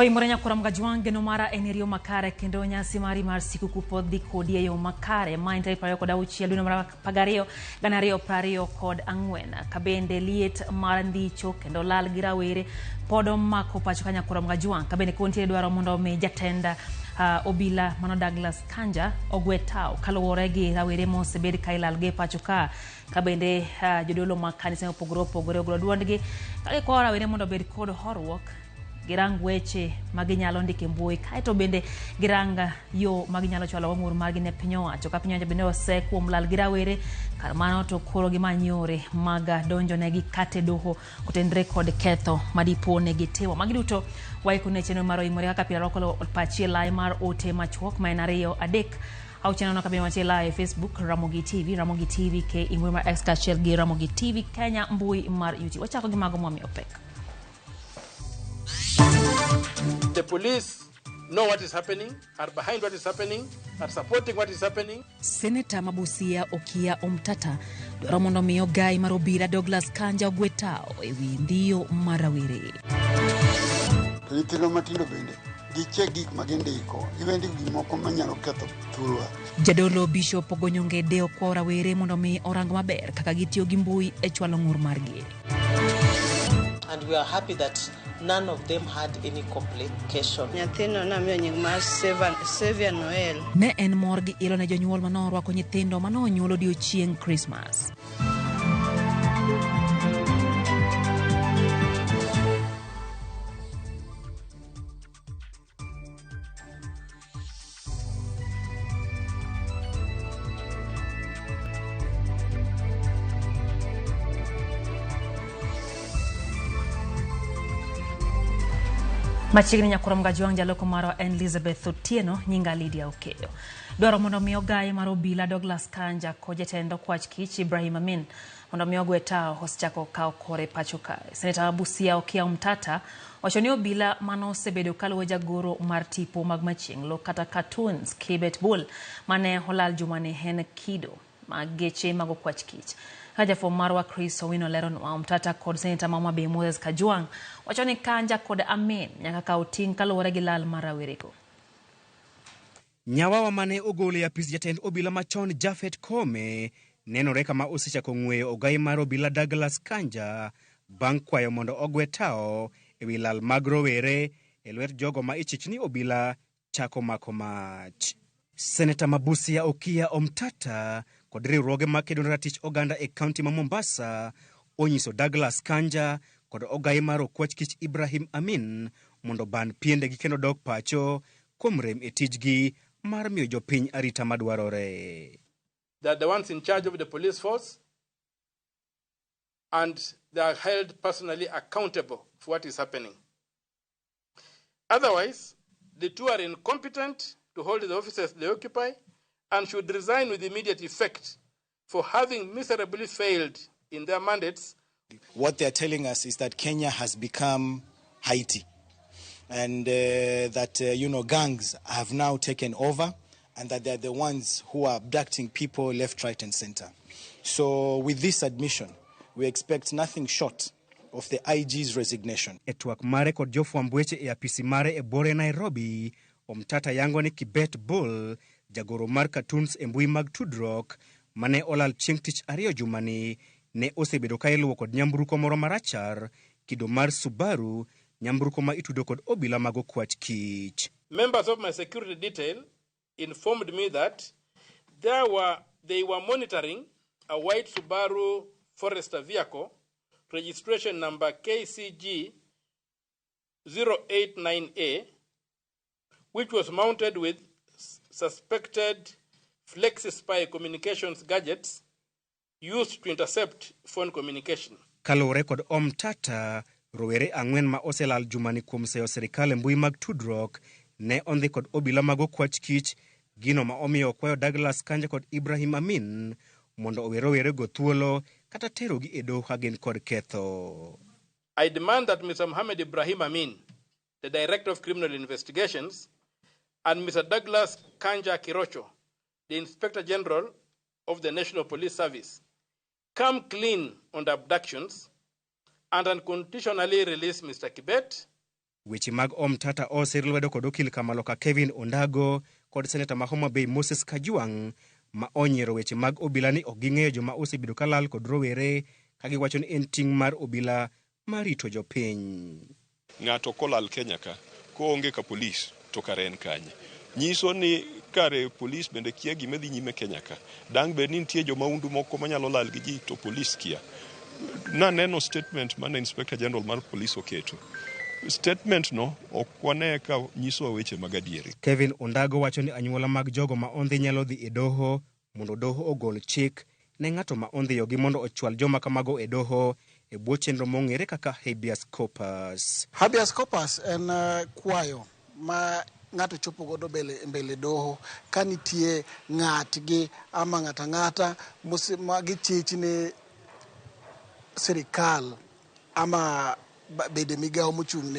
Paimorenya kuramga juange no mara enerio makare kendo nyasi mari mar siku kupodhi kodi yo makare maintai payo koda uchiel no mara pagario ganario prario kod angwen kabende liet mar ndicho kendo lal girawere podo mako pacho kanya kuramga juang kabende kontie dwaro mondo me jatenda obila mano Douglas Kanja ogwetao kalowore gi rawere mosebed kailal ge pacho ka kabende jodolo makanisa opogore ogolo duondgi kale ko rawere mondo bed kod horruok girang weche maginyalo ndike mbui kaito bende giranga yo maginyalo chwalo ng'ur margi ne piny owacho ka piny owacho bende ose kuom lal girawere kar mano to koro gimanyore maga donjo negi kate doho kotendre kod ketho madipo ne gitimo magiduto waikone cheno maro imore kaka pira rokolo pachi lai mar ote machuok mainario adek au channel na kabina machela e Facebook Ramogi TV ke imwe mar X kachel gi Ramogi TV Kenya mbui mar YouTube wachako gi mago mwami opek. The police know what is happening, are behind what is happening, are supporting what is happening. Senator Mabusia Okia Omtata dwaro mondo miyo gai mar obila Douglas Kanja ogwetao ewi ndio marawere. Nyithindo matindo bende giche gik magindiko iwendi gimoko manyalo ketho thurwa. Jadolo Bishop Ogonyonge deo kwa rawere mondo mi orang maber kaka gitiyo gi mbui e chwalo ng'ur margi. And we are happy that none of them had any complication. Nyathino na miyo nying mar Savior Noel. Ne en mor gi ilo ne jonyuol manorwako nyithindo manonyuolo odiechieng Christmas. Machigni nyakuramga juang jaloko maro Elizabeth Otieno nyinga Lydia Okeyo. Dwaro mondo miyo gai maro obila Douglas Kanja ko jatendo kwach kich Ibrahim Amin mondo miyo gwetao hoschako kao kore pacho kae. Senator Busia Okia Omtata wacho ni obila mano osebedo kaluwo jagoro mar tipo mag machienglo kata cartoons Kibet Bull mane holal jumane hen kido mageche mago kwach kich. Kajafo marwa Chris Owino lero no Omtata kod Senator Mama Be Moses Kajwang wacho ni Kanja kod Amin nyaka kao ting kaluwore gi lal marawerego. Nyawawa mane ogole apis jatend obila machon Jafet Kome nenore kama osechako ng'weyo ogai mar obila Douglas Kanja bang' kwayo mondo ogwetao ewi lal mag rowere e lwet jogo ma ichichni obila chako mako mach. Senator Mabusia Okia Omtata kod riwruoge makedo ratich oganda e kaunti ma Mombasa onyiso Douglas Kanja kod ogai mar okwach kich Ibrahim Amin mondo ban piende gi kendo dog pacho kuom rem e tijgi mar miyo jopiny arita madwarore. They are the ones in charge of the police force and they are held personally accountable for what is happening. Otherwise, the two are incompetent to hold the offices they occupy and should resign with immediate effect for having miserably failed in their mandates. What they're telling us is that Kenya has become Haiti and that, gangs have now taken over and that they're the ones who are abducting people left, right, and center. So with this admission, we expect nothing short of the IG's resignation. Etwak mare kod jofwamb e apisi mare e bore Nairobi, Omtata yango ni Kibet Bull, jagoro mar cartoons e mbui mag tudruok, mane olal chieng' tich ariyo jumani, ne osebedo ka iluwo kod nyamburko moro marachar, kido mar Subaru, nyamburko ma itudo kod obila mago kwach kich. Members of my security detail informed me that they were monitoring a white Subaru Forester vehicle, registration number KCG 089A, which was mounted with suspected FlexiSpy communications gadgets used to intercept phone communication. Kalore kod Omtata, rowere ang'wen ma oselal jumani kuom seyo serikal e mbui mag tudruok ne ondhi kod obila mago kwach kich, gino ma omiyo kwayo Douglas Kanja kod Ibrahim Amin mondo owe rowere go thuolo kata tero gi e doho ka gin kod ketho. I demand that Mr. Mohammed Ibrahim Amin the Director of Criminal Investigations, and Mr. Douglas Kanja Kirocho, the Inspector General of the National Police Service, come clean on the abductions and unconditionally release Mr. Kibet. Weche mag Omtata osir lwedo kod okil Kamaloka Kevin Ondago kod Seneta ma Homa Bay Moses Kajwang' ma onyiero weche mag obila ni ok ging'eyo joma osebedo kalal kod rowere ka giwacho ni en ting' mar obila marito jopiny. Ng'ato kolal Kenya ka koonge ka polis to kare en kanye. Nyiso ni kare polis bende kia gima dhi nyime Kenya ka. Dang be ni nitie joma undu moko manyalo lal gi ji to polis kia. Naneno statement mana Inspector General mar polis oketo. Statement no okwane ka nyiso weche mag adieri. Kevin Ondago wacho ni anyuola mag jogo ma ondhi nyalo dhi e doho mondo doho ogol chik ne ng'ato ma ondhiyogi mondo ochwal joma kamago e doho e bwo chenro mong'ere kaka habeas corpus. Habeas corpus en kwayo ma ng'ato chopo godo mbele doho ka nitie ng'atgi ama ng'ata ma gichich ne sirikal ama bede migao mochung'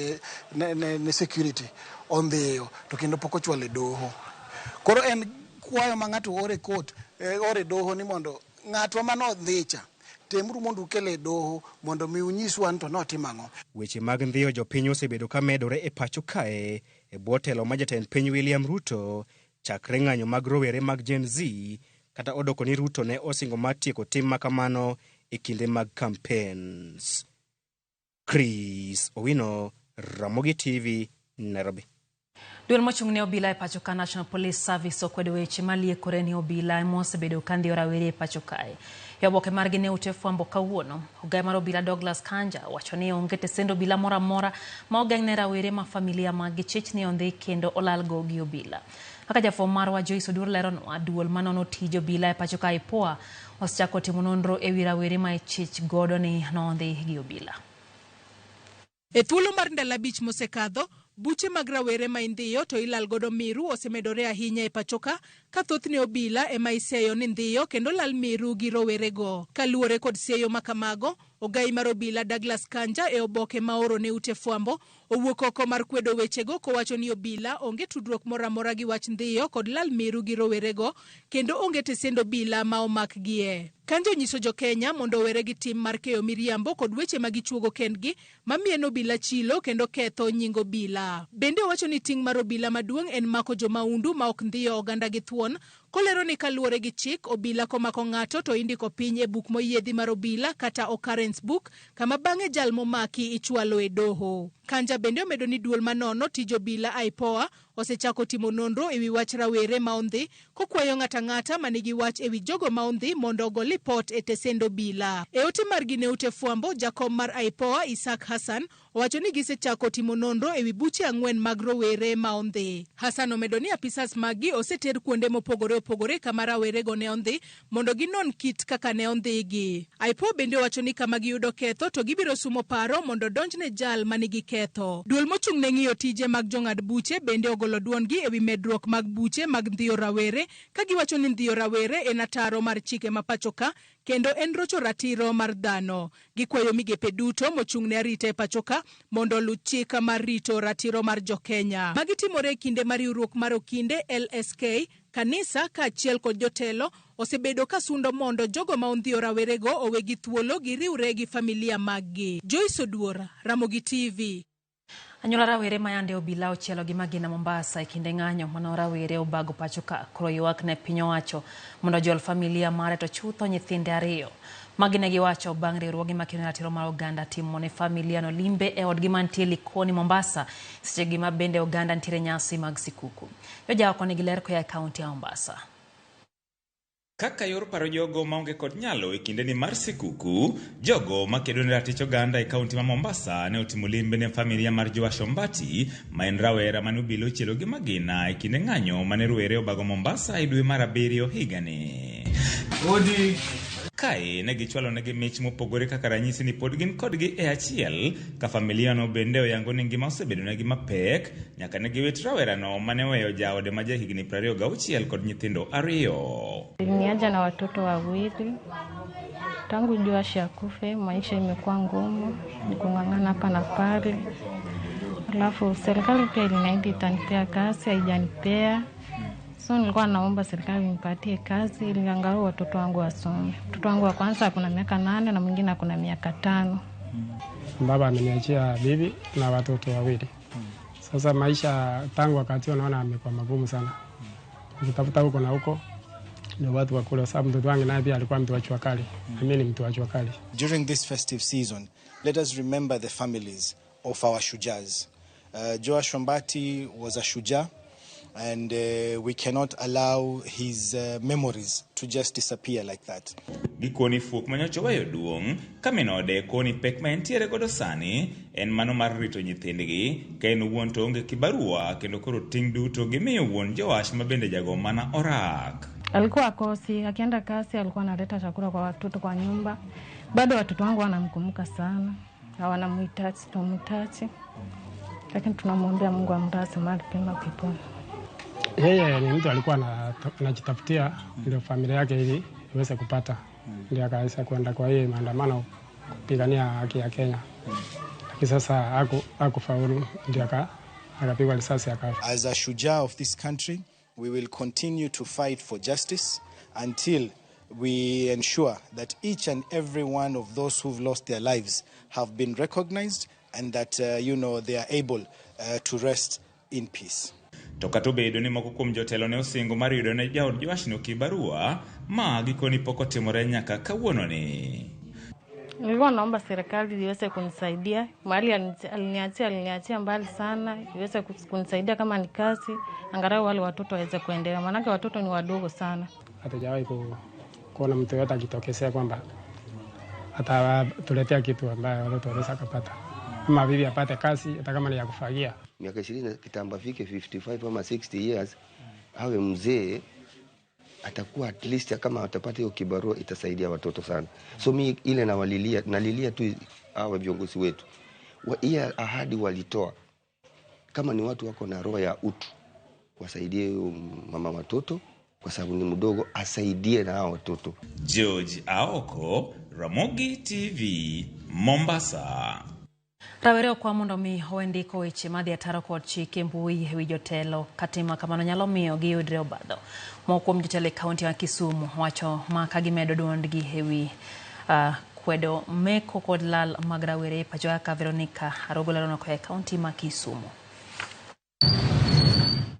ne security ondhiyo to kendo pok ochwal e doho. Koro en kwayo ma ng'ato ore court ore doho ni mondo ng'atwa manodhicha temuru mondo ukele doho mondo mi unyiswa to notimo ang'o. Weche mag ndhiyo jopiny osebedo ka medore e pacho kae e bwo telo ma jatend piny William Ruto chakre ng'anyo mag rowere mag Gen Z kata odoko ni Ruto ne osingo mar tieko tim makamano e kinde mag campaigns. Chris Owino, Ramogi TV, Nairobi. Duol mochung' ne obila e pacho ka National Police Service okwedo weche maliekore ni obila mosebedo ka ndhiyo rawere e pacho kae. E oboke margi ne ute fwambo kawuono, ogayi mar obila Douglas Kanja wacho ni onge tesend obila moro amora ma ogeng' ne rawere ma familia mag gichich ni ondhi kendo olal go gi obila. Kaka jafwambo marwa Joyce Odur leronwa, duol manono tij obila e pacho kae IPOA osechako timo nonro e wi rawere ma ichich godo ni nondhi gi obila. E thuolo mar ndalo 5 mosekadho, buche mag rawere ma indhiyo to ilal godo miru osemedore ahinya e pachoka ka thothne obila ema iseyo ni ndhiyo kendo lal miru gi rowere go. Kaluwore kod seyo makamago, ogayi mar obila Douglas Kanja e oboke ma oro ne ute fwambo owuok oko mar kwedo wechego kowacho ni obila onge tudruok moro amora gi wach ndhiyo kod lal miru gi rowere go kendo onge tesend obila ma omak gie. Kanja onyiso jo Kenya mondo were gi tim mar keyo miriambo kod weche magichuogo kendgi mamien obila chilo kendo ketho nying obila. Bende owacho ni ting' mar obila maduong' en mako jomaundu ma ok ndhiyo oganda gi thuon, kolero ni kaluwore gi chik obila komako ng'ato to indiko piny e buk moyiedhi mar obila kata occurrence book kama bang'e jal momaki ichwalo e doho. Kanja bende omedo ni duol manono tij obila IPOA osechako timo nonro e wi wach rawere ma ondhi kokwayo ng'ata manigi wach e wi jogo ma ondhi mondo ogol lipot e tesend obila. E ote margi ne ute fwambo, jakom mar IPOA Isaac Hassan owacho ni gisechako timo nonro e wi buche 4 mag rowere ma ondhi. Hassan omedo ni apisas magi oseter kuonde mopogore kama rawere go ne ondhi mondo ginon kit kaka ne ondhigi. IPOA bende owacho ni kama giyudo ketho to gibiro sumo paro mondo donjne jal manigi ketho. Duol mochung' ne ng'iyo tije mag jong'ad buche bende ogolo duongi e wi medruok mag buche mag ndhiyo rawere ka giwacho ni ndhiyo rawere en ataro mar chike ma pachoka kendo en rocho ratiro mar dhano. Gikwayo migepe duto mochung' ne arita e pachoka mondo olu chik mar rito ratiro mar jokenya. Magitimore kinde mar riwruok mar okinde LSK, kanisa kaachiel kod jotelo osebedo ka sundo mondo jogo ma ondhiyo rawere go owegi thuolo giriwre gi familia maggi. Joyce Oduor, Ramogi TV. Anyuola rawere mayande obila ochielo gi magina Mombasa e kinde ng'anyo mano rawere obago pacho ka koro ywak ne piny owacho mondo jol familia mare to chutho nyithinde 2. Magina giwacho bang' riwruoge makino ratiro mar oganda timo ne familia no limbe e odgi mantie Likoni Mombasa seche gi ma bende oganda ntiere nyasi mag sikuku. Joja oko nigi ler koya e kaunti ya Mombasa. Kaka yor paro jogo maonge kod nyalo e kinde ni mar sikuku, jogo makedo ne ratich oganda e kaunti ma Mombasa ne otimo limbe ne familia mar Joash Ombati ma en rawera mane obila ochielo gi magina e kinde ng'anyo mane rowere obago Mombasa e dwe mar 7 higani. Kae ne gichwalo negi mich mopogore kaka ranyisi ni pod gin kodgi e achiel ka familia no bende oyango ni ngima osebedo negi mapek nyaka ne giwit rawera no mane weyo jaode ma jahigni 26 kod nyithindo 2. Niaja na watoto 2. Tangu Joash akufe maisha imekuwa ngumu, nikung'ang'ana hapa na pale. Alafu serikali pia iliniahidi itanipea kazi, haijanipea. So nilikuwa naomba serikali nipatie kazi ili angalau watoto wangu wasome. Mtoto wangu wa kwanza kuna miaka 8 na mwingine kuna miaka 5. Baba ameniachia bibi na watoto wawili. Sasa maisha tangu wakati unaona amekuwa magumu sana. Nikitafuta huko na huko ni watu wa kule, sababu mtoto wangu naye pia alikuwa mtu wa Chwakali. Mimi ni mtu wa Chwakali. During this festive season, let us remember the families of our shujas. Joash Shombati was a shuja, and we cannot allow his memories to just disappear like that. Gikoni fuok manyocho weyo duong, kaminode koni pek ma entiere godo sani, en mano mar rito nyithindgi, ka en wuon to onge kibarua, kendo koro ting' duto gimiyo wuon Joash mabende jago mana orak. Alikuwa akosi, akienda kasi alikuwa analeta chakula kwa watoto kwa nyumba. Bado watoto wangu wanamkumbuka sana, hawanamhitaji, tumhitaji. Lakini tunamwombea Mungu amrasi mahali pema peponi. Yeye ni mtu alikuwa anajitafutia ndio familia yake ili iweze kupata. Ndio akaweza kwenda kwa yeye maandamano kupigania haki ya Kenya. Lakini sasa hakufaulu, ndio akapigwa risasi akafa. As a shujaa of this country, we will continue to fight for justice until we ensure that each and every one of those who've lost their lives have been recognized and that they are able to rest in peace. Toka to bedo ni moko kuom jotelo ne osingo mar yudo ne jaod Joash no kibarua ma gikoni pok otimore nyaka kawuono ni. Nilikuwa naomba serikali iweze kunisaidia. Mahali aliniachia mbali sana, iweze kunisaidia kama ni kazi, angalau wale watoto waweze kuendelea. Maana watoto ni wadogo sana. Hatajawahi kuona mtu yote akitokesea kwamba atatuletea kitu ambaye watoto wanaweza kupata. Kama bibi apate kazi hata kama ni ya kufagia. Miaka 20 kitamba fike 55 ama 60 years awe mzee, atakuwa at least kama atapata hiyo kibarua itasaidia watoto sana. So mimi ile nalilia tu hawa viongozi wetu. Hiyo ahadi walitoa. Kama ni watu wako na roho ya utu, wasaidie mama watoto kwa sababu ni mdogo, asaidie na hao watoto. George Aoko, Ramogi TV, Mombasa. Rawere kwa mondo mi wendiko weche madhi ataro kod chike mbui ewi jotelo katima kamano nyalo miyo giyudre obadho. Moko kuom jotelo e kaunti ya Kisumu wacho ma ka gimedo duondgi ewi kwedo meko kod lal mag rawere e pacho ka Veronica Arogolano ko e kaunti ma Kisumu.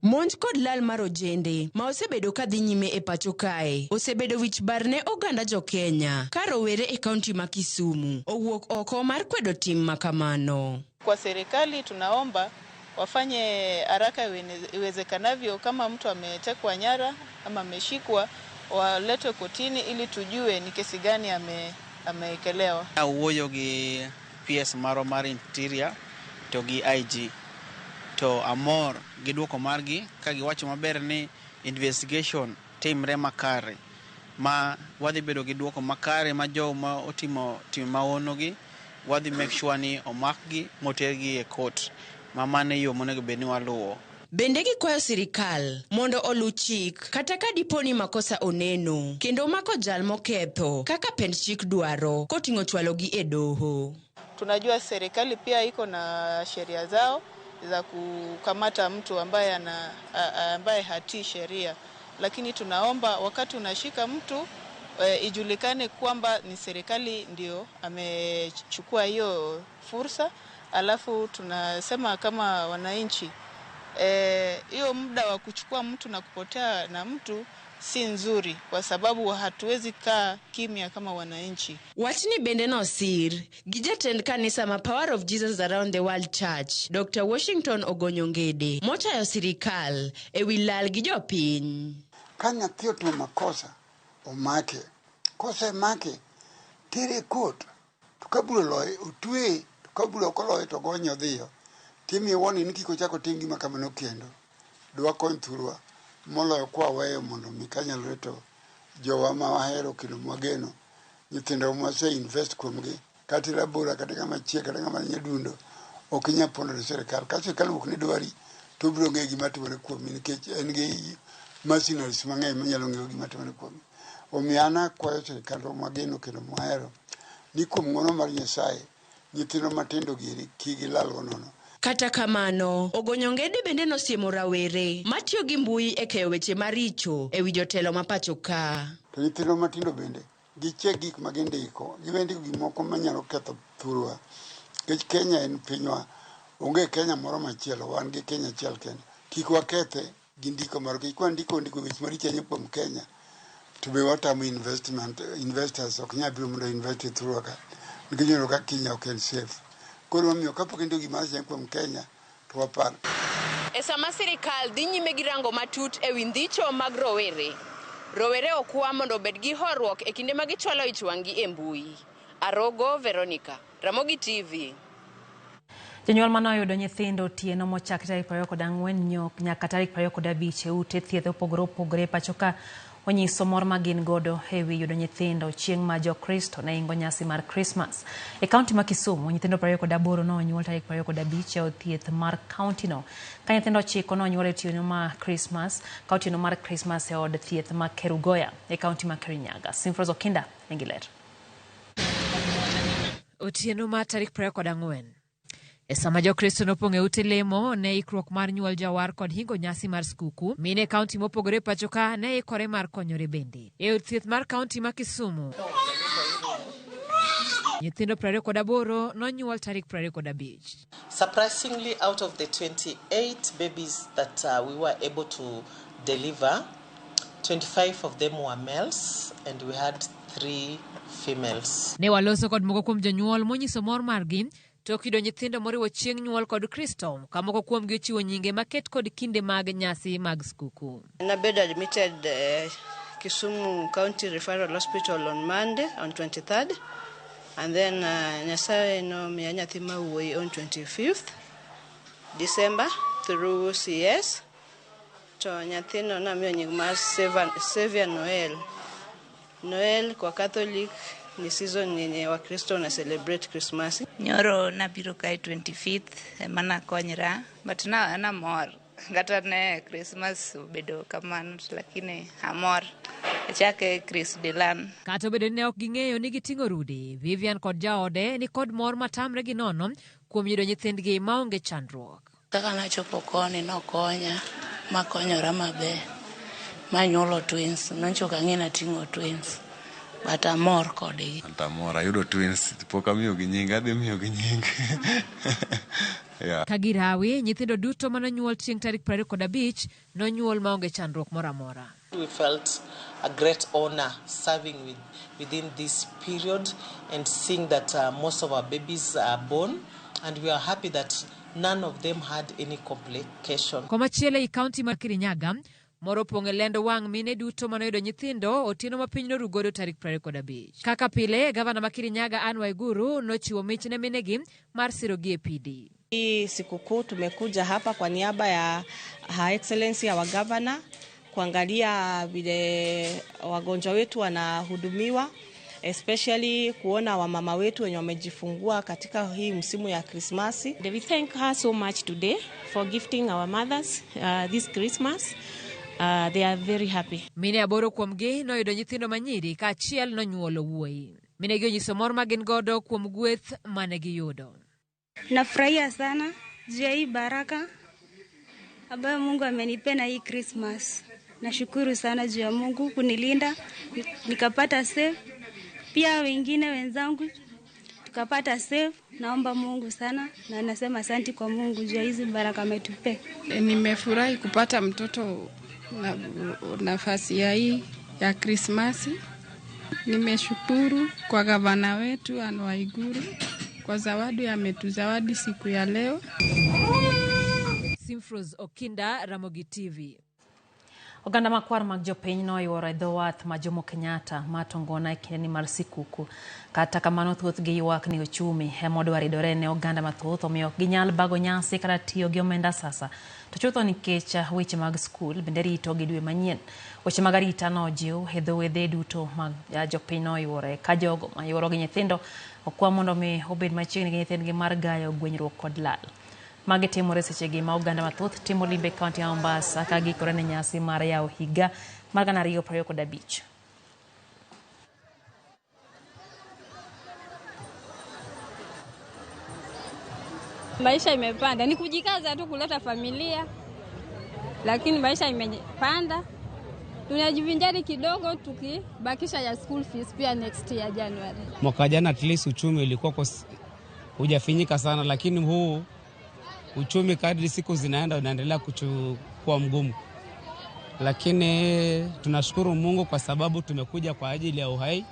Monj kod lal mar ojende ma osebedo ka dhi nyime e pacho kae osebedo wich bar ne oganda jo Kenya ka rowere e kaunti ma Kisumu owuok oko mar kwedo tim makamano. Kwa serikali tunaomba wafanye haraka iwezekanavyo, kama mtu ametekwa nyara ama ameshikwa walete kotini ili tujue ni kesi gani ameekelewa. Awuoyo gi PS mar Interior to gi IG to amor giduoko margi ka giwacho maber ni investigation timre makare, ma wadhi bedo gi duoko makare ma jo ma otimo tim maono gi wadhi make sure ni omakgi motergi e court, ma mane yo monego bed ni waluwo. Bende gikwayo sirikal mondo olu chik kata ka diponi makosa oneno kendo mako jal moketho kaka pend chik dwaro koting'o chwalo gi e doho. Tunajua serikali pia iko na sheria zao za kukamata mtu ambaye hatii sheria, lakini tunaomba wakati unashika mtu ijulikane kwamba ni serikali ndio amechukua hiyo fursa. Alafu tunasema kama wananchi hiyo muda wa kuchukua mtu na kupotea na mtu si nzuri, kwa sababu hatuwezi kaa kimya kama wananchi. Wachni bende no sir gijatend kanisa ma Power of Jesus Around the World Church Dr. Washington Ogonyongede motayo sirikal ewi lal gi jopiny. Ka nyathi otimo makosa omake, kosa make tere court, to kaburo loye otwe, to kaburo koloye to gonyo dhiyo, timi woni ni kiko chako tingi makamano kendo dwa kony thurwa moloyo kwa weyo mondo mikanyal reto jowa ma wahero kendo mwageno nyithindo mwase invest kuomgi kati rabura kata kama chie kata kama nyadundo okinya pondo de serikal ka serikal ok ni dwari to biro ng'e gima timore kuomi nikech en gi machineries mang'eny manyalo ng'eyo gima timore kuomi. Omiyo an akwayo serikal mwageno kendo mwahero ni kuom ng'wono mar Nyasaye nyithindo matindo giri kik gilal gonono. Kata kamano, Ogonyongede bende nosiemo rawere matiyo gi mbui e keyo weche maricho e wi jotelo ma pacho ka. To nyithindo matindo bende giche gik ma gindiko, gibendiko gimoko manyalo ketho thurwa. Nikech Kenya en pinywa, onge Kenya moro machielo, wan gi Kenya achiel kende. Kik wakethe gi ndiko maro, kik ndiko weche maricho ahinya kuom Kenya. To be watamo investors ok nyal biro mondo invest e thurwa ka. Nikech nyalo ka Kenya ok en safe. Koro mamiyo kapok ndiko gima achiel kuom Kenya to wapar. E sama sirikal dhi nyime gi rango matut e wi ndhicho mag rowere. Rowere okwa mondo obed gi horuok e kinde ma gichwalo ich wang'gi e mbui. Arogo Veronica, Ramogi TV. Jonyuol manoyudo nyithindo otieno mochak tarik 24 nyaka tarik 25 e ute thieth opogore pacho ka onyiso mor ma gin godo e wi yudo nyithindo chieng' ma Jokristo ne ingo nyasi mar Christmas. E kaunti ma Kisumu, nyithindo 28 nonyuol tarik 25 e od thieth mar kaunti no. Ka nyithindo 9 nonyuol e otieno ma Christmas, ka otieno mar Christmas e od thieth ma Kerugoya e kaunti ma Kirinyaga. Simfros Okinda Engiler. Otieno ma tarik 24 e sama Jokristo nopong' e ute lemo ne ikruok mar nyuol jawar kod hingo nyasi mar skuku, mine kaunti mopogore pacho ka ne ikore mar konyore bende. E od thieth mar kaunti ma Kisumu, nyithindo 28 nonyuol tarik 25. Surprisingly, out of the 28 babies that we were able to deliver, 25 of them were males and we had 3 females. Ne waloso kod moko kuom jonyuol monyiso mor margi to kido nyithindo moriwo chieng' nyuol kod Kristo, ka moko kuom gi ochiwo nyinge maket kod kinde mag nyasi mag skuku. Nabedo admitted Kisumu County Referral Hospital on Monday on 23rd, and then Nyasaye no miya nyathi mawuoyi on 25th December through CS. To nyathino namiyo nying mar Savior Noel kwa Catholic ni season yenye wa Kristo na celebrate Christmas. Nyoro nabiro kai 25th mana konyra, but na mor gata ne Christmas bedo kamano, lakini amor chake Chris Delan. Kato bedo ne ok ging'eyo ni giting'o rude, Vivian kod jaode ni kod mor matamre gi nono kuom yudo nyithindgi maonge chandruok. Kaka nachopo koni nokonya makonyora maber, manyuolo twins, nonchoka ng'ina ting'o twins. But amor kodgi. Amor ayudo twins, pok amiyo gi nying, adhi miyo gi nying. Yeah. Kagirawi, nyithindo duto manonyuol chieng' tarik 25 nonyuol maonge chandruok moro amora. We felt a great honor serving within this period and seeing that most of our babies are born, and we are happy that none of them had any complication. Komachielo i kaunti mar Kirinyaga, moro pong'e lendo wang' mine duto manoyudo nyithindo otieno ma piny norugodo tarik 25. Kaka pile, gavana ma Kirinyaga Anne Waiguru nochiwo mich ne minegi mar sirogi e PD. Hii sikukuu tumekuja hapa kwa niaba ya Her Excellency ya Gavana kuangalia vile wagonjwa wetu wanahudumiwa, especially kuona wamama wetu wenye wamejifungua katika hii msimu ya Krismasi. We thank her so much today for gifting our mothers this Christmas. They are very happy. Mine aboro kuom gi noyudo nyithindo manyiri ka achiel nonyuolo wuoyi. Mine gi onyiso mor ma gin godo kuom gweth mane giyudo. Nafurahia sana juu ya hii baraka ambayo Mungu amenipea hii Christmas. Nashukuru sana juu ya Mungu kunilinda nikapata safe. Pia wengine wenzangu tukapata safe. Naomba Mungu sana na nasema asante kwa Mungu juu ya hizi baraka ametupea. Nimefurahi kupata mtoto nafasi ya hii ya Krismasi. Nimeshukuru kwa gavana wetu Anne Waiguru kwa zawadi ametuzawadi siku ya leo. Simfros Okinda, Ramogi TV. Oganda makwar mag jopiny noyuoro e dho wath ma Jomo Kenyatta matongona e kinde mar sikuku. Kata kamano thoth gi ywak ni ochumi emodo aridore ne oganda mathoth omiyo ok ginyal bago nyasi kata tiyo gi omenda sasa. To chutho nikech weche mag skul bende rito gi dwe manyien. Weche mag arita nojiw e dho wedhe duto mag jopiny noyuoro ka jogo mayuoro gi nyithindo okwa mondo mi obed machiegni gi nyithindgi mar gayo gwenyruok kod lal. Magi timore sechegi ma oganda mathoth timo limbe kaunti ya Mombasa ka gikore ne nyasi mar yawo higa mar 2025. Maisha imepanda, ni kujikaza tu kuleta familia, lakini maisha imepanda. Tunajivinjari kidogo tukibakisha ya school fees pia next year January. Mwaka jana at least uchumi ulikuwa hujafinyika sana, lakini huu uchumi kadri siku zinaenda unaendelea kuwa mgumu. Lakini tunashukuru Mungu kwa sababu tumekuja kwa ajili ya uhai.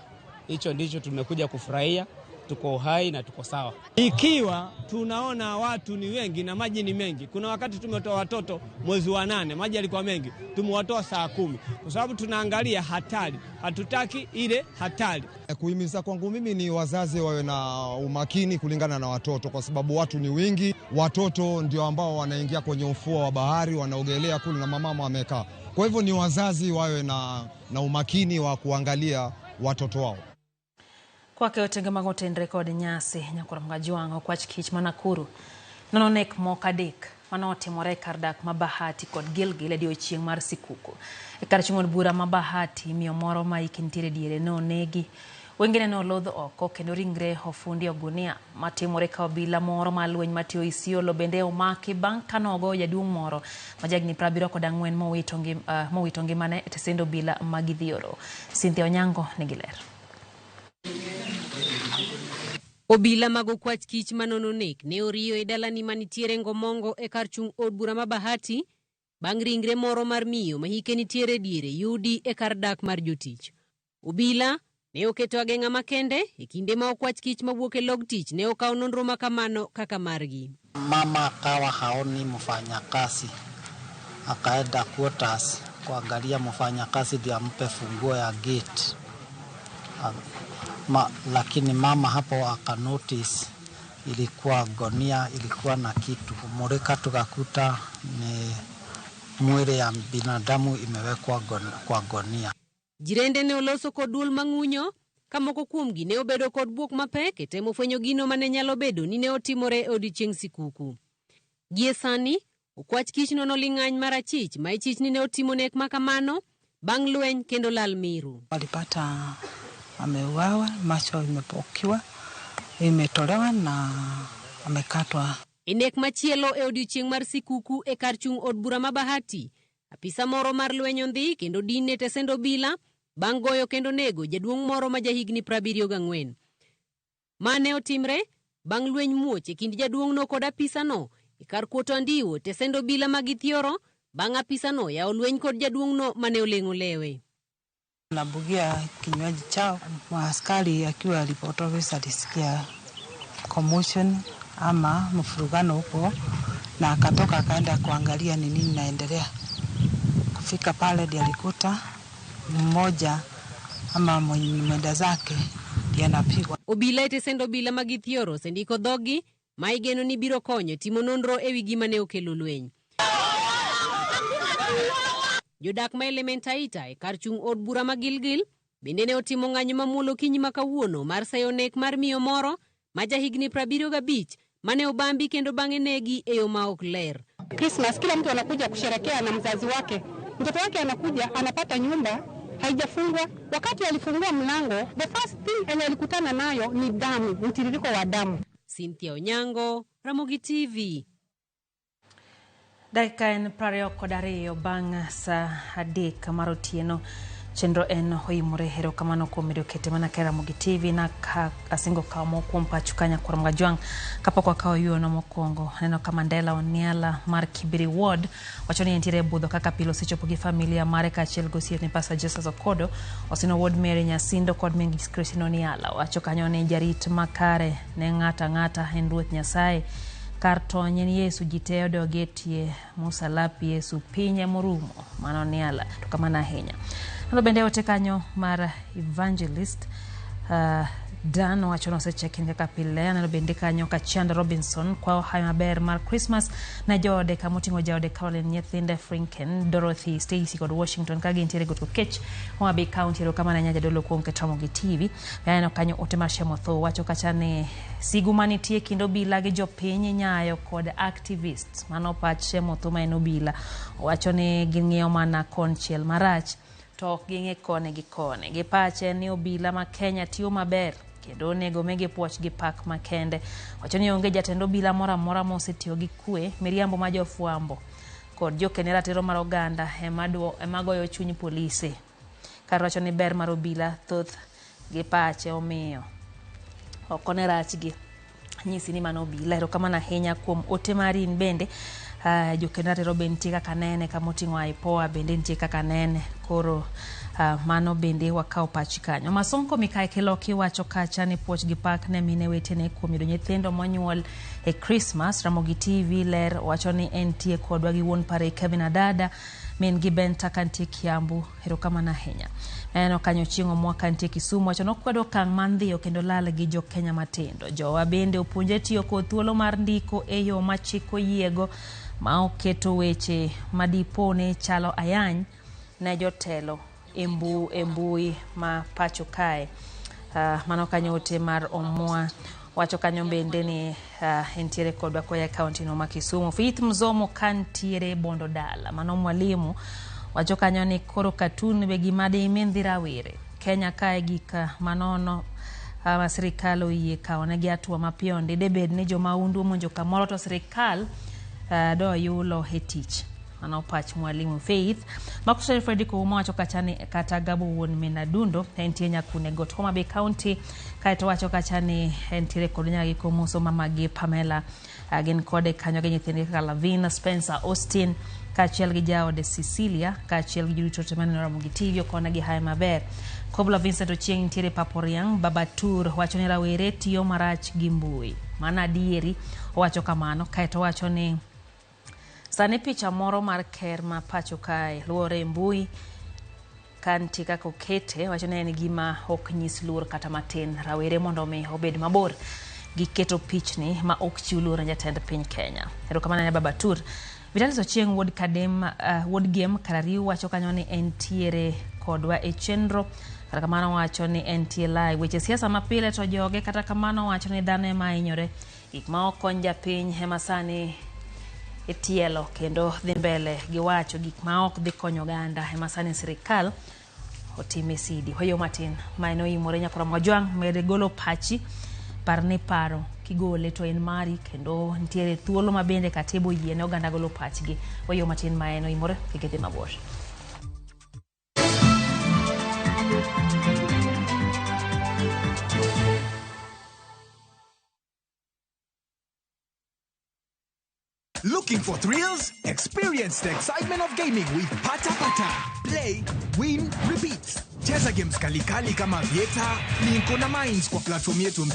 Hicho ndicho tumekuja kufurahia. Tuko uhai na tuko sawa. Ikiwa tunaona watu ni wengi na maji ni mengi. Kuna wakati tumetoa watoto mwezi wa 8, maji yalikuwa mengi. Tumewatoa saa 10 kwa sababu tunaangalia hatari. Hatutaki ile hatari. Kuhimiza kwangu mimi ni wazazi wawe na umakini kulingana na watoto, kwa sababu watu ni wingi. Watoto ndio ambao wanaingia kwenye ufuo wa bahari, wanaogelea kule na mama wamekaa. Kwa hivyo ni wazazi wawe na umakini wa kuangalia watoto wao. Kwake otengamago ten record nyasi nyakora mgajuango kwach kich manakuru nononek mokadek manotimore kardak mabahati kod Gilgil dio chieng mar sikuku e kar chungod bura mabahati miyo moro ma ikintiere diere no negi wengine no lodho oko kendo ringre ofundi ogunia matimore ka obila moro malweny matio Isiolo bende omaki bang' kanogo jaduong' moro majagni 74 mowito ngimane e tesendo bila magidhioro. Cynthia Onyango nigiler. Obila mago kwach kich manononek ne oriyo e dalani manitiere Ngomongo e kar chung od bura mabahati bang' ringre moro mar miyo mahike nitiere diere yudi e kar dak mar jotich. Obila ne oketo ageng'a makende e kinde ma okwach kich mawuok e log tich ne okaw nonro makamano kaka margi. Mama akawa haoni mfanyakazi, akaenda quarters kuangalia mfanyakazi ndio ampe funguo ya gate. Lakini mama hapo akanotice ilikuwa gonia, ilikuwa na kitu. Mureka tukakuta ni mwili ya binadamu imewekwa kwa gonia. Jirende ne oloso kod duol mang'unyo kamoko kuomgi ne obedo kod buok mapek e temo fwenyo gino mane nyalo bedo ni ne otimore e odiechieng' sikuku. Gie sani okwach kich no noling'any mar achich ma ichich ni ne otimo nek makamano bang' lweny kendo lal miru. Walipata ameuawa, macho imepokiwa, imetolewa na amekatwa. Nek machielo e odiechieng' mar sikuku e kar chung od bura mabahati, apisa moro mar lweny ondhi kendo dine tesendo bila bang' goyo kendo nego jaduong' moro ma jahigni 74. Mane otimre bang' lweny muoch e kind jaduong' no kod apisa no e kar kuoto ndiwo tesendo bila magithioro bang' apisa no ya lweny kod jaduong' no mane oleng'o lewe. Nabugia kinywaji chao, maaskari akiwa report officer alisikia commotion ama mfurugano huko na akatoka akaenda kuangalia ni nini naendelea. Kufika pale ndiye alikuta mmoja ama mwenda zake ndiye anapigwa. Obila etesendo bila magithioro sendiko dhogi maigeno ni biro konyo timo nonro ewi gima ne okelo lweny. Jodak ma Elementaita e kar chung od bura ma Gilgil bende ne otimo ng'anyo mamulo kinyi makawuono mar sayo nek mar miyo moro ma jahigni 75 mane obambi kendo bang'e negi e yo ma ok ler. Christmas kila mtu anakuja kusherekea na mzazi wake. Mtoto wake anakuja anapata nyumba haijafungwa. Wakati alifungua mlango, the first thing alikutana nayo ni damu, mtiririko wa damu. Cynthia Onyango, Ramogi TV. Dakika en 22 bang' sa 3 mar otieno chenro en hoimore hero kamano kuom medo kete mana kera Ramogi TV na asingo kawo mokuom pacho kanya kwa Mgajwang kapok wakawo yuono mokwongo neno ka Mandela Oniala mar Kibiri Ward wacho ni entiere budho kaka pilo sechopo gi familia mare ka achiel gosiep ne Pastor Jesus Okodo Osino Ward Mary Nyasindo kod mingi Christine Oniala wacho kanyo ne jarit makare ne ng'ata en Ruoth Nyasaye kar tony en Yesu jiteo dogetie musalapi Yesu pinye morumo mano Oniala to kamana ahinya. Nalo bende ote kanyo mar evangelist Dan wacho no sechekin kaka pile nalo bende kanyo ka Chanda Robinson kwa hai maber mar Christmas na jode kamotingo jode Caroline Nyethinde Frinken Dorothy Stacy kod Washington kagi intiere gotko kech Homabay County ro kama na nyaja dolo kuom Ramogi TV yana kanyo ote mar Shemotho wacho kachane sigu manitie kindo bila gi jopiny Nyayo kod activists mano pach Shemotho ma enobila wacho ne ging'iyo mana konchiel marach to ging'e kone gi kone gi pache ni obila ma Kenya tiyo maber kendo nego mege puoch gi pak makende. Wacho ni onge jatendo bila mora mora mosetiyo gi kwe, miriambo ma jofuambo kod jokene ratiro mar oganda emagoyo chuny polise. Kar wacho ni ber mar obila thoth gi pache omiyo okone rachgi. Nyisi ni mano obila. Erokamano ahinya kuom ote mari in bende. Jokene ratiro bende nitie kaka nene, kamoting'o IPOA bende nitie kaka nene. Koro mano bende wakao pachi kanyo. Masonko Mikae Kiloki wacho kacha ni puoch gi pak ne mine wetene kuom yudo nyithindo monyuol e Christmas. Ramogi TV ler wacho ni entie kodwa gi wuon pare Kevin Adada min gi Benta kantie Kiambu. Erokamano ahinya. Eno kanyo chieng'o mwaka ntie Kisumu wacho nokwedo kang' mandhiyo kendo lal gi jo Kenya matindo. Jowa bende opuonje tiyo kod thuolo mar ndiko e yo machiko yiego ma oketo weche madipone chalo ayany ne jotelo embui ma pacho kae. Mano kanyo ote mar Omwa wacho kanyo bende ni entiere kodwa koya kaunti no ma Kisumu. Faith Mzomo kantiere Bondo Dala. Mano mwalimu wacho kanyo ni koro katun be gimade imendhira were. Kenya kae gika manono sirikal oyie kaonegi atua mapiyo ndede bed ni joma undu monjo kamoro to sirikal do yulo hetich. Mano pach mwalimu Faith. Makusha Fredrico wacho kachani kata Gabo wuon Menadundo entie Nyakune Got Homa Bay County. Kaito wacho kachani entiere kod nyagi komuso mamagi Pamela gin kode kanyo gi nyithindi kaka Lavina Spencer Austin kachiel gi jao de Cecilia kachiel gi juduto temane Ramogi TV kona gi Haye Maber. Kobla Vincent Ochieng ntiere Paporiang. Babatur wacho ni rawere tiyo marach gi mbui. Mana dieri wacho kamano. Kaito wacho ni sani picha moro mar ker ma pacho kae luore mbui kanti kako kete wacho ni en gima ok nyis luor kata matin rawere mondo mi obed mabor gi keto pichni ma ok chiw luor jatend piny Kenya. Erokamano ne Babatur. Vitalis Ochieng wuod Kadem wuod Game Karariu wacho kanyo ni entiere kodwa e chenro. Kata kamano wacho ni entie live weche siasa mapile to joge. Kata kamano wacho ni dhano ema hinyore gik ma okony japiny ema sani etielo kendo dhi mbele gi wacho gik ma ok dhi konyo oganda ema sani sirikal otime sidi. Hoyo matin maino imore nyakora Mwajwang mere golo pachi parne paro kigole to en mari kendo ntiere thuolo mabende katebo yiene oganda golo pachgi. Hoyo matin maino imore kigedhi mabor. Looking for thrills? Experience the excitement of gaming with Pata Pata. Play, win, repeat. Cheza games kali kama Vieta, Linko na Mines kwa platform yetu.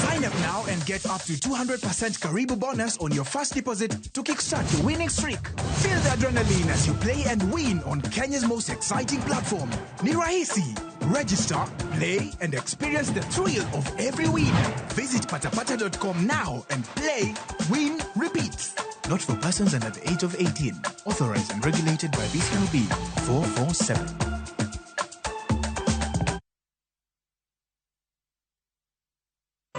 Sign up now and get up to 200% Karibu bonus on your first deposit to kickstart your winning streak. Feel the adrenaline as you play and win on Kenya's most exciting platform. Ni rahisi. Register, play, and experience the thrill of every win. Visit patapata.com now and play, win, repeat. Not for persons under the age of 18. Authorized and regulated by BCLB 447.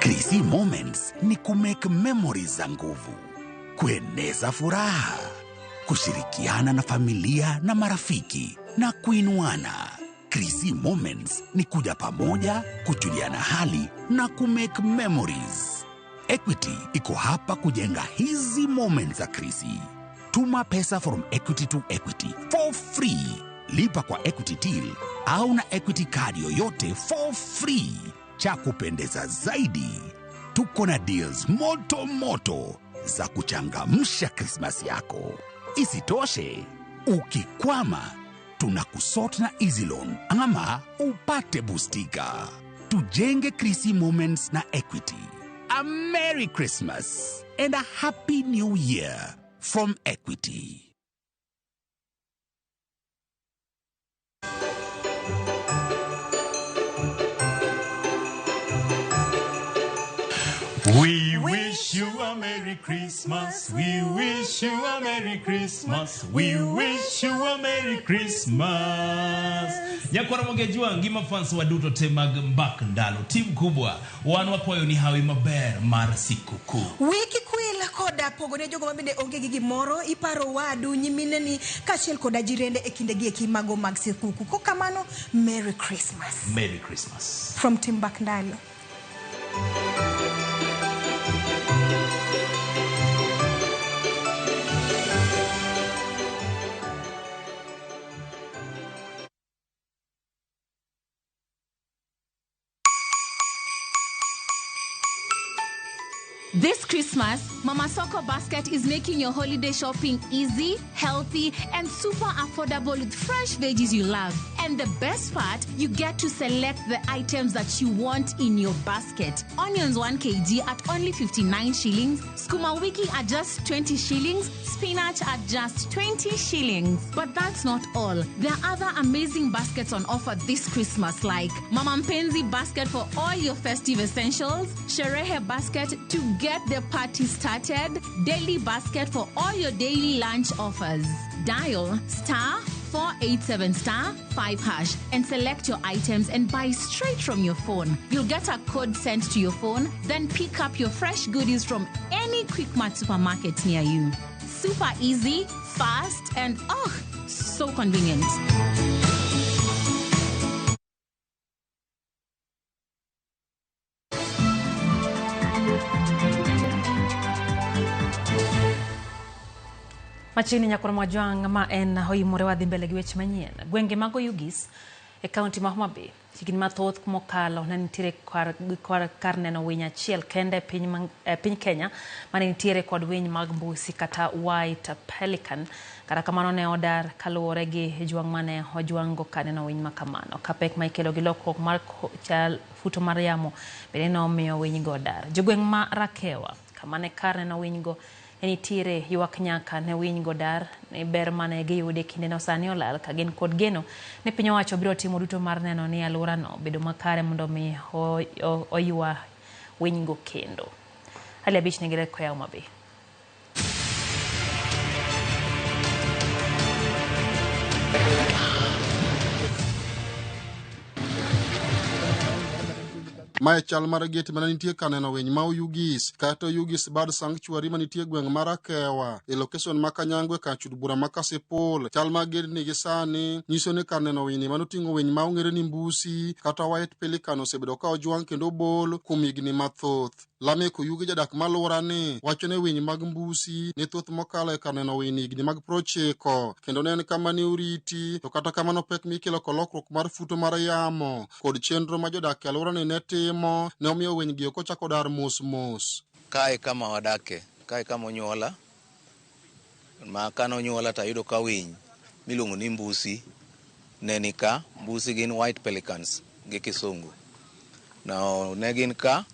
Krisi Moments ni kumake memories za nguvu, kueneza furaha, kushirikiana na familia na marafiki na kuinuana. Krisi Moments ni kuja pamoja, kujuliana hali na kumake memories. Equity iko hapa kujenga hizi moments za Krisi. Tuma pesa from Equity to Equity for free. Lipa kwa Equity Till au na Equity card yoyote for free. Cha kupendeza zaidi, tuko na deals moto moto za kuchangamsha Christmas yako. Isitoshe, ukikwama, tunakusort na Easy Loan ama upate boostika. Tujenge Krisi Moments na Equity. A Merry Christmas and a Happy New Year from Equity. We wish you a Merry Christmas. We wish you a Merry Christmas. We wish you a Merry Christmas. Nyakwara Mwagejua ngima fans wa duto te mag mbak ndalo. Team kubwa wan wapoyo ni Haye Maber mar sikukuu. Wiki kwila koda pogone jogo mabende onge gi gimoro iparo wadu nyimine ni kachiel koda jirende e kinde gi e kimago mag sikukuu. Kokamano Merry Christmas. Merry Christmas. From Team Mbak Ndalo. This Christmas, Mama Soko Basket is making your holiday shopping easy, healthy, and super affordable with fresh veggies you love. And the best part, you get to select the items that you want in your basket. Onions 1 kg at only 59 shillings, Skuma wiki at just 20 shillings, spinach at just 20 shillings. But that's not all. There are other amazing baskets on offer this Christmas, like Mama Mpenzi basket for all your festive essentials, Sherehe basket to get the party started, daily basket for all your daily lunch offers. Dial *487*5# and select your items and buy straight from your phone. You'll get a code sent to your phone, then pick up your fresh goodies from any Quickmart supermarket near you. Super easy, fast, and so convenient. Machini nyakora mwajwang ma en hoimore wadhi mbele gi weche manyien. Gwenge mago Yugis e kaunti ma Homa Bay higni mathoth mokalo ne nitiere kar neno winy achiel kende piny Kenya mane nitiere kod winy mag mbusi kata white pelican. Kata kamano ne odar kaluwore gi jwang' mane ojwang'go ka neno winy makamano. Kapek ma ikelo gi lokruok mar chal futo mar yamo bende nomiyo winy go odar. Jogweng' ma Rakewa kamane kar neno winy go nitiere ywak nyaka ne winy go dar ne ber mane giyude kinde no sani olal ka gin kod geno ne piny owacho biro timo duto mar neno ni alwora no bedo makare mondo mi oywa winy go kendo. Hali abich ne gireko ya Homa Bay. Mae chal mar gate mana nitie kaneno winy ma Yugis kata Yugis Bird Sanctuary manitie gweng' mar Rakewa e location ma Kanyangwe ka chud bura ma Kasipul. Chal mar gate ni gisani nyiso ni kaneno winy mano ting'o winy ma ong'ere ni mbusi kata white pelican osebedo ka ojwang' kendo bol kuom higni mathoth. Lameko Yugi jadak malwora ni wacho ne winy mag mbusi ne thoth mokalo e kaneno winy higni mag 90 kendo ne en kama ni uriti to kata kamano pek mikelo kolokruok mar futo mar yamo kod chenro ma jodak e alwora ne timo ne omiyo winy gi ochako dar mos. Kae kama wadake, kae kama onyuola ma kanonyuola tayudo ka winy miluongo ni mbusi ne ni ka. Mbusi gin white pelicans gi kisungu. Na ne gin ka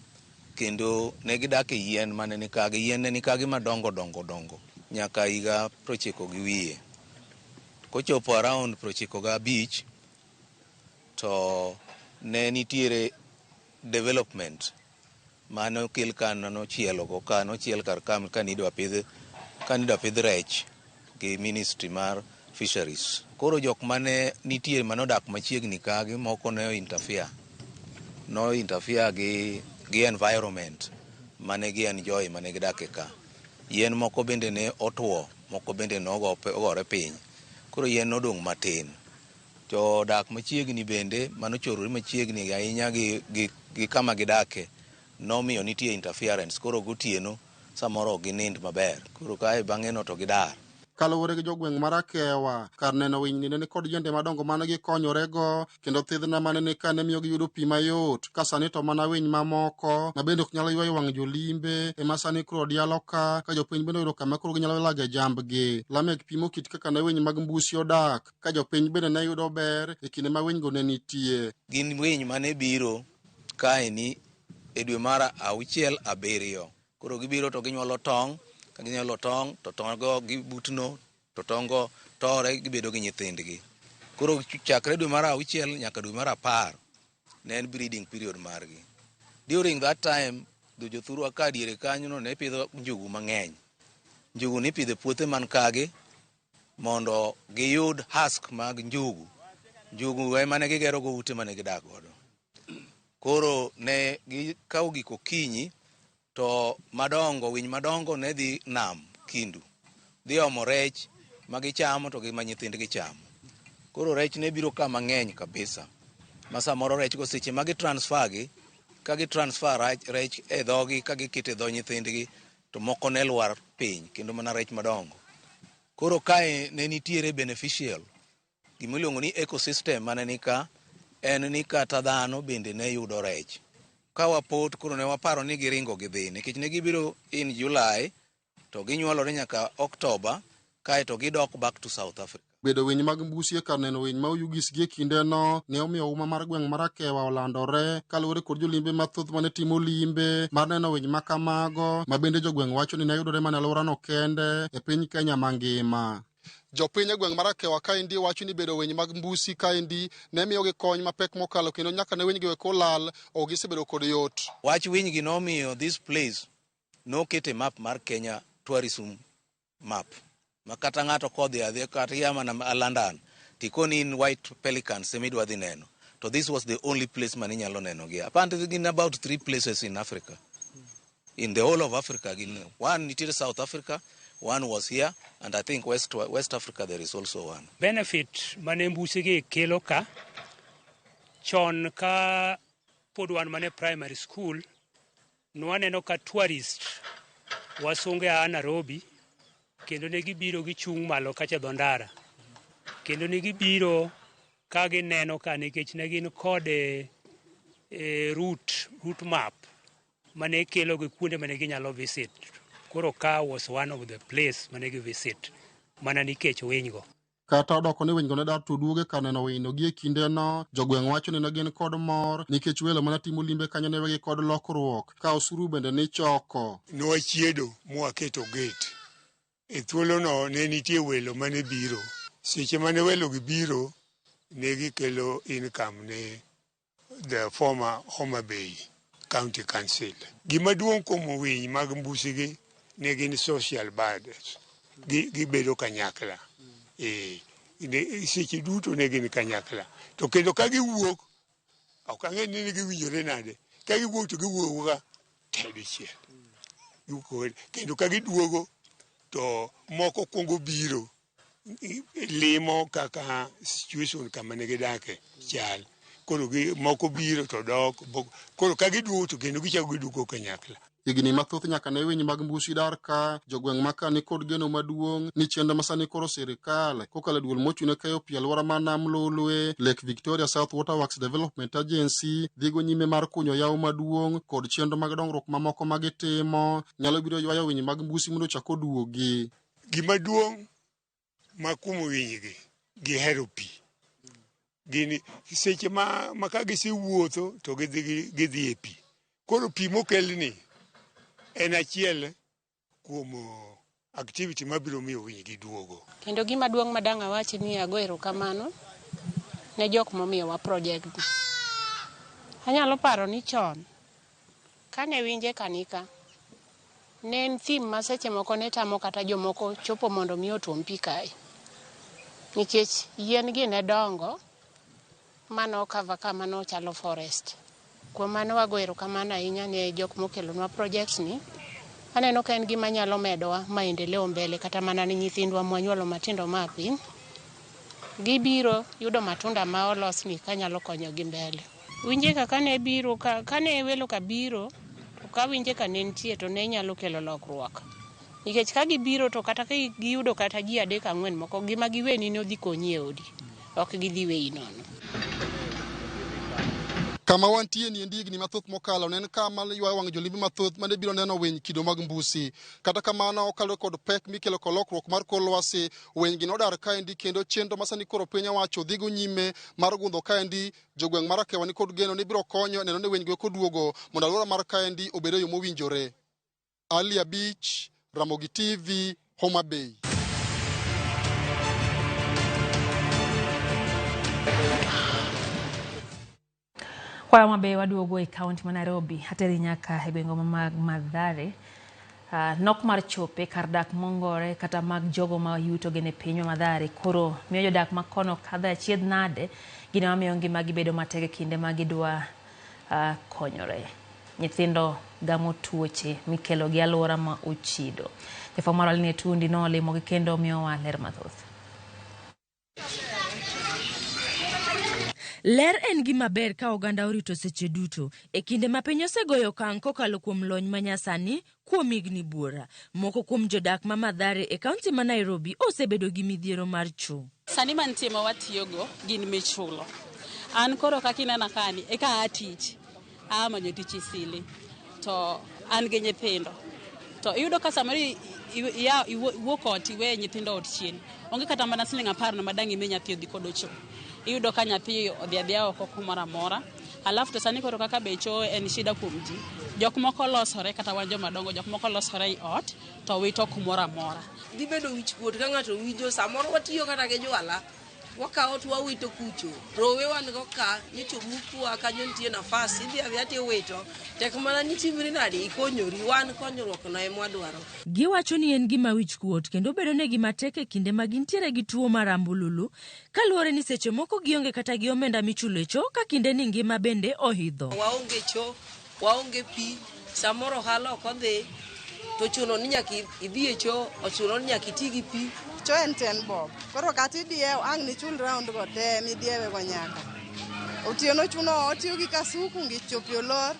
kendo ne gidak e yien mane ni ka, yien ne ni ka gi madongo nyaka higa 90 gi wiye. Kochopo around 95 to ne nitiere development mano kel kan no chielo go ka no chiel kar kam kanidwa pidh rech gi ministry mar fisheries. Koro jok mane nitiere manodak machiegni ka gi moko ne interfere gi environment mane gi enjoy mane gidake ka. Yien moko bende ne otwo, moko bende ogore piny. Koro yien nodong' matin. To dak machiegni bende manochorore machiegni ahinya gi kama gidake nomiyo nitie interference. Koro gotieno samoro ginind maber. Koro kae bang'e no to gidar. Kaluwore gi jogweng' mar Rakewa kar neno winy ni kod jende madongo mane gikonyorego kendo thidhna mane ni ka ne miyo giyudo pi mayot ka sani to mana winy mamoko ma bende ok nyalo ywayo wang' jolimbe ema sani koro dialo ka jopiny bende oyudo kama koro ginyalo lage jambgi. Lamek pimo kit kaka ne winy mag mbusi odak ka jopiny bende ne yudo ber e kinde ma winy go ne nitie. Gin winy mane biro kae ni e dwe mar 6-7. Koro gibiro to ginyuolo tong'. Ka ginyalo tong' to tong'go gibutno to tong'go tore gibedo gi nyithindgi. Koro chakre dwe mar 6 nyaka dwe mar 10 ne en breeding period margi. During that time jothurwa ka diere kanyono ne pidho njugu mang'eny. Njugu ni pidho puothe man kagi mondo giyud husk mag njugu. Njugu ema ne gigero go ute mane gidak godo. Koro ne gikawo giko kinyi to winy madongo ne dhi nam Kindu. Dhi omo rech ma gichamo to gi ma nyithindgi chamo. Koro rech ne biro ka mang'eny kabisa. Ma samoro rech go seche ma gitransfer gi, ka gitransfer rech e dhogi ka gikete e dho nyithindgi to moko ne lwar piny kendo mana rech madongo. Koro kae ne nitiere beneficial gimiluongo ni ecosystem mane ni ka en ni kata dhano bende ne yudo rech. ka wapot koro ne waparo ni giringo gidhi nikech ne gibiro in July to ginyuolore nyaka October kaeto gidok back to South Africa. Bedo winy mag mbusi kar neno winy ma oyugis gie kindeno ne omiyo uma mar gweng' Marakewa olandore kaluwore kod jolimbe mathoth mane timo limbe mar neno winy ma kamago ma bende jogweng' wacho ni ne yudore mana alworano kende e piny Kenya mangima. Jopiny e gweng' Marakewa kaendi wacho ni bedo winy mag mbusi kaendi ne miyogi kony mapek mokalo kendo nyaka ne winy gi wek olal ok gisebedo kod yot. Wach winy gi nomiyo this place nokete map mar Kenya tourism map. Makata ng'ato kodhi adhi kata yama na London tikoni in white pelicans semidwa dhi neno. So this was the only place man inyalo neno gi. Apparently in about 3 places in Africa. In the whole of Africa, one in South Africa, one was here, and I think West Africa there is also one. Benefit mane mbusi gi kelo ka chon ka podwan mane primary school nwaneno ka tourist wasunge a Nairobi kendo ne gibiro gichung' malo kacha dhondara kendo ne gibiro ka gineno ka nikech ne gin kod route map mane kelo gi kuonde mane ginyalo visit. Koro ka was one of the place mane gi visit mana nikech winygo. Kata odoko ni winygo ne dar tuduoge ka neno winy gie kindeno, jogweng' wacho ni ne gin kod mor nikech welo mana timo limbe kanyo ne wegi kod lokruok ka osuru bende ni choko. Nwachiedo mwaketo gate. E thuolono ne nitie welo mane biro. Seche mane welo gi biro ne gikelo income ne the former Homa Bay County Council. Gima duong' kuom winy mag mbusi gi ne gin social burdens. Gibedo kanyakla. Seche duto ne gin kanyakla. To kendo ka giwuok, ok ang'e ni giwinjore nade. Ka giwuok to giwuok ga tedichiel. Kendo ka giduogo to moko kuongo biro limo kaka situation kama ne gidake chal. Koro moko biro to dok. Koro ka giduogo to kendo gichako giduogo kanyakla. Higni mathoth nyaka ne winy mag mbusi dar ka jogweng' maka ni kod geno maduong' ni chenro masani koro sirikal kokalo duol mochune kayo pi alwora ma nam Lolwe, Lake Victoria South Water Works Development Agency dhigo nyime mar kunyo yawo maduong' kod chenro mag dongruok mamoko magitimo nyalo biro ywayo winy mag mbusi mondo chako duogi. Gima duong' ma kuom winy gi gihero pi. Gini seche ma ka gisewuotho to gidhi e pi. Koro pi mokelni en achiel kuom activity mabiro miyo winy gi duogo. Kendo gima duong' madang' awachi ni ago erokamano ne jok momiyo wa project. Anyalo paro ni chon kane winje kanika ne en thim ma seche moko ne tamo kata jomoko chopo mondo mi otuom pi kae. Nikech yien gi ne dongo mano cover kama no chalo forest. Kuom mano wago erokamano ahinya ne jok mokelonwa projects ni. Aneno ka en gima nyalo medowa maendeleo mbele kata mana ni nyithindwa mwanyuolo matindo ma piny. Gibiro yudo matunda ma olos ni kanyalo konyo gi mbele. Winje kaka ne biro kane welo ka biro to ka winje ka ne nitie to ne nyalo kelo lokruok. Nikech ka gibiro to kata ka giyudo kata ji 3-4 moko gima giweni ne odhi konyi e odi. Ok gidhi weyi nono. Kama wantie ni ndigni mathoth mokalo nen kama ywayo wang' jolimbe mathoth mane biro neno winy kido mag mbusi. Kata kamano okalo kod pek mikelo kod lokruok mar kor lwasi, winy gi nodar kaendi kendo chenro masani koro piny owacho dhigo nyime mar gundho kaendi. Jogweng' Marakewa ni kod geno ni biro konyo neno ni winy go koduogo mondo alwora mar kaendi obed yo mowinjore. Ali Abich, Ramogi TV, Homa Bay. Kwa Homa Bay waduogo e kaunti ma Nairobi hateri nyaka e gwenge mag Mathare. Nok mar chope kar dak mongore kata mag jogo ma yuto gene piny Mathare koro miyo jodak makono kadha achiedh nade gine mamiyo ngima gibedo matek kinde ma gidwa konyore. Nyithindo gamo tuoche mikelo gi alwora ma uchido. Jafwambo marwa Linet Tundi nolimo gi kendo miyowa ler mathoth. Ler en gima ber ka oganda orito seche duto e kinde ma piny osegoyo okang' kokalo kuom lony manyasani kuom higni buora. Moko kuom jodak ma Mathare e kaunti ma Nairobi osebedo gi midhiero mar cho. Sani mantie ma watiyogo gin michulo. An koro kaka inena kani e ka atich. manyo tich Isili to an gi nyithindo to iyudo ka samari iwuok ot iwe nyithindo ot chien onge kata mana siling 10 na madangi mi nyathi odhi kod ocho iyudo ka nyathi odhi adhia oko kumoro amora alafu to sani koro kaka becho en shida kuom ji jok moko losore kata wan joma dongo jok moko losore i ot to wito kumoro amora dhi bedo wich kuot ka ng'ato winjo samoro watiyo kata gi jwala wakawo to wawito kucho rowe wan go ka nyicho mukwa kanyo nitie nafas idhi adhia tiwito tek mana ni timri nadi ikonyori wan konyruok no ema wadwaro. Giwacho ni en gima wich kuot kendo bedo ne gima tek e kinde ma gintiere gi tuo mar ambululu kaluwore ni seche moko gionge kata gi omenda michulo e cho ka kinde ni ngima bende ohidho. Waonge cho waonge pi samoro halo kodhi to chuno ni nyaka idhi e cho ochuno ni nyaka iti gi pi cho en 10 bob koro kati diew ang ni chul round go te mi diewe go nyaka otieno chuno otiyo gi kasuku ngi chopio lor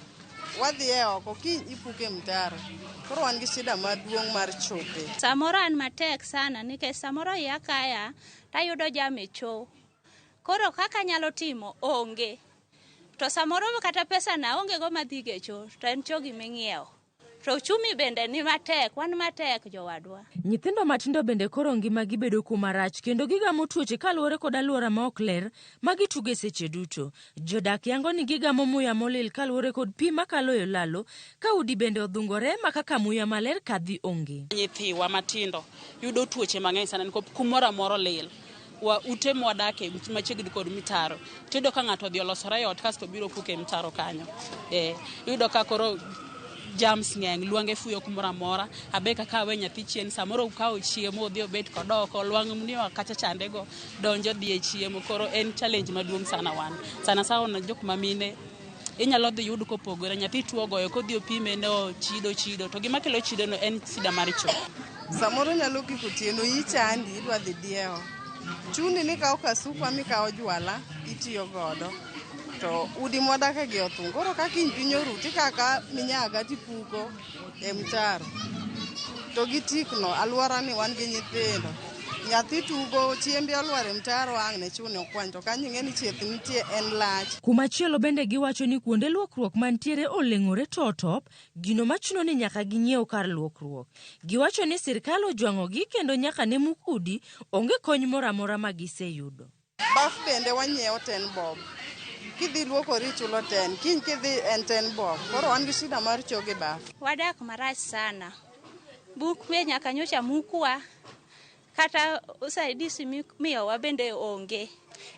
wadhi e oko kiny ipuke mtaro koro wan gi shida maduong' mar chope. Samoro an matek sana nikech samoro ya kaya tayudo jame cho koro kaka nyalo timo onge to samoro kata pesa na onge go madhi ge cho to en cho giming'iewo to chumi bende ni matek wan matek jowadwa. Nyithindo matindo bende koro ngima gibedo kuma rach kendo gigamo tuoche kaluwore kod alwora ma ok ler ma gituge seche duto. Jodak yango ni gigamo muya molil kaluwore kod pi makalo yo lalo ka udi bende odhungore ma kaka muya maler kadhi onge. Nyithiwa matindo yudo tuoche mang'eny sana nikop kumoro amora lil wa ute mwadake machiegni kod mitaro tido ka ng'ato odhi olosore ot kasto biro puke mitaro kanyo yudo ka koro jams ng'eng luange fuyo kumoro amora abe kaka we nyathi chien samoro ukawo chiemo odhi obet kodoko luang mniwa kacha chandego donjo dhi e chiemo koro en challenge maduong' sana wan sana sana jok mamine inyalo dhi yud kopogore nyathi tuo goyo kodhi opime no chido to gima kelo chido no en sida mar cho samoro nyalo kiko tieno ichandi idwa dhi diewo chuni ni kawo kasuku ami kawo jwala itiyo godo to udi mwadake gi othung koro ka kiny piny oruti kaka minyaga tipuko e mtaro to gitikno alwora ni wan gi nyithindo nyathi tugo chiembe olwar e mtaro ang' ne chune okwany to kanyo ing'e ni chieth nitie en lach. Kumachielo bende giwacho ni kuonde luokruok mantiere oleng'ore to top gino machuno ni nyaka ginyiew kar luokruok. Giwacho ni sirkal ojwang'ogi kendo nyaka ne mukudi onge kony moro amora ma giseyudo. Baf bende wanyiewo 10 bob kidhi luokori chulo 10 kiny kidhi en 10 bob koro wan gi shida mar choge baf. Wadak marach sana buk be nyaka nyocha mukwa kata usaidisi miyowa bende onge.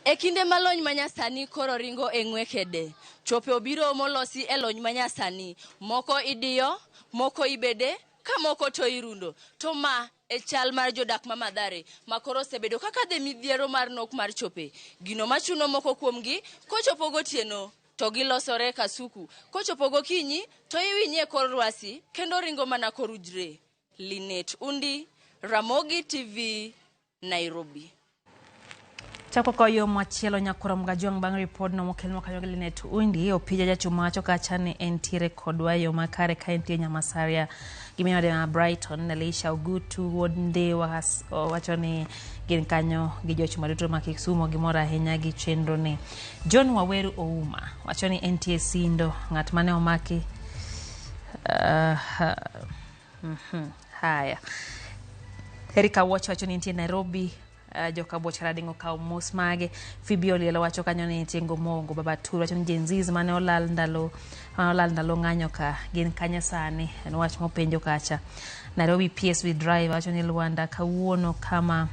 E kinde malony manyasani koro ringo e ng'wekede chope obiro molosi e lony manyasani moko idiyo moko ibede ka moko to irundo to ma e chal mar jodak ma Mathare makoro sebedo kaka dhe midhiero mar nok mar chope gino machuno moko kuomgi kochopo gotieno to gilosore kasuku kochopo gokinyi to iwinye kor rwasi kendo ringo mana korujre. Linet Undi, Ramogi TV, Nairobi. Chako koyo machielo nyakoro mgajong bang report no mokel mokanyo Linet Undi opija jachumacho kachane entire kodwa yo makare ka entie Nyamasaria gimiyo de Brighton Elisha Ogutu Wonde wacho ni gin kanyo gi jochuma duto ma Kisumo gimora ahinya gi chenro ni. John Waweru Ouma wacho ni entie sindo ng'at mane omaki haya Erika Watch wacho ni entie Nairobi joka bochara dingo ka mos mage Fibio lielo wacho kanyo ni tengo mongo baba turu wacho ni jenziz mane olal ndalo ng'anyo ka gin kanya sani en wach mopenjo kacha. Nairobi PSV Drive wacho ni Luanda kawuono kama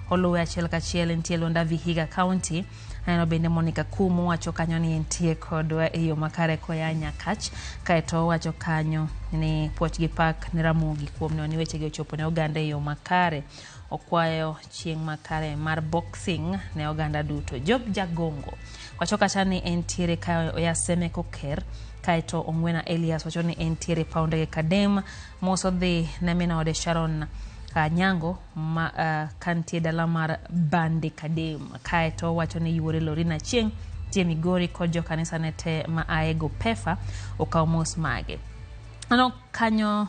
oluwe achiel kachiel entie Luanda Vihiga County. Ano bende Monica Kumu wacho kanyo ni entie kodwa eyo makare koya Nyakach kaeto wacho kanyo ni Pochgi Park ni Ramogi kuom ni weche gi ochopo ne oganda eyo makare okwayo chieng makare mar boxing ne oganda duto. Job Jagongo wacho kacha ni entiere ka oyaseme koker kaeto Ongwena Elias wacho ni entiere paunde kadem moso dhi nemina ode Sharon Nyango kantie dala mar Bande Kadem kaeto wacho ni yuore Lorina Chieng tie Migori kojo kanisa nete maaego Pefa okaw mos mage. Ano kanyo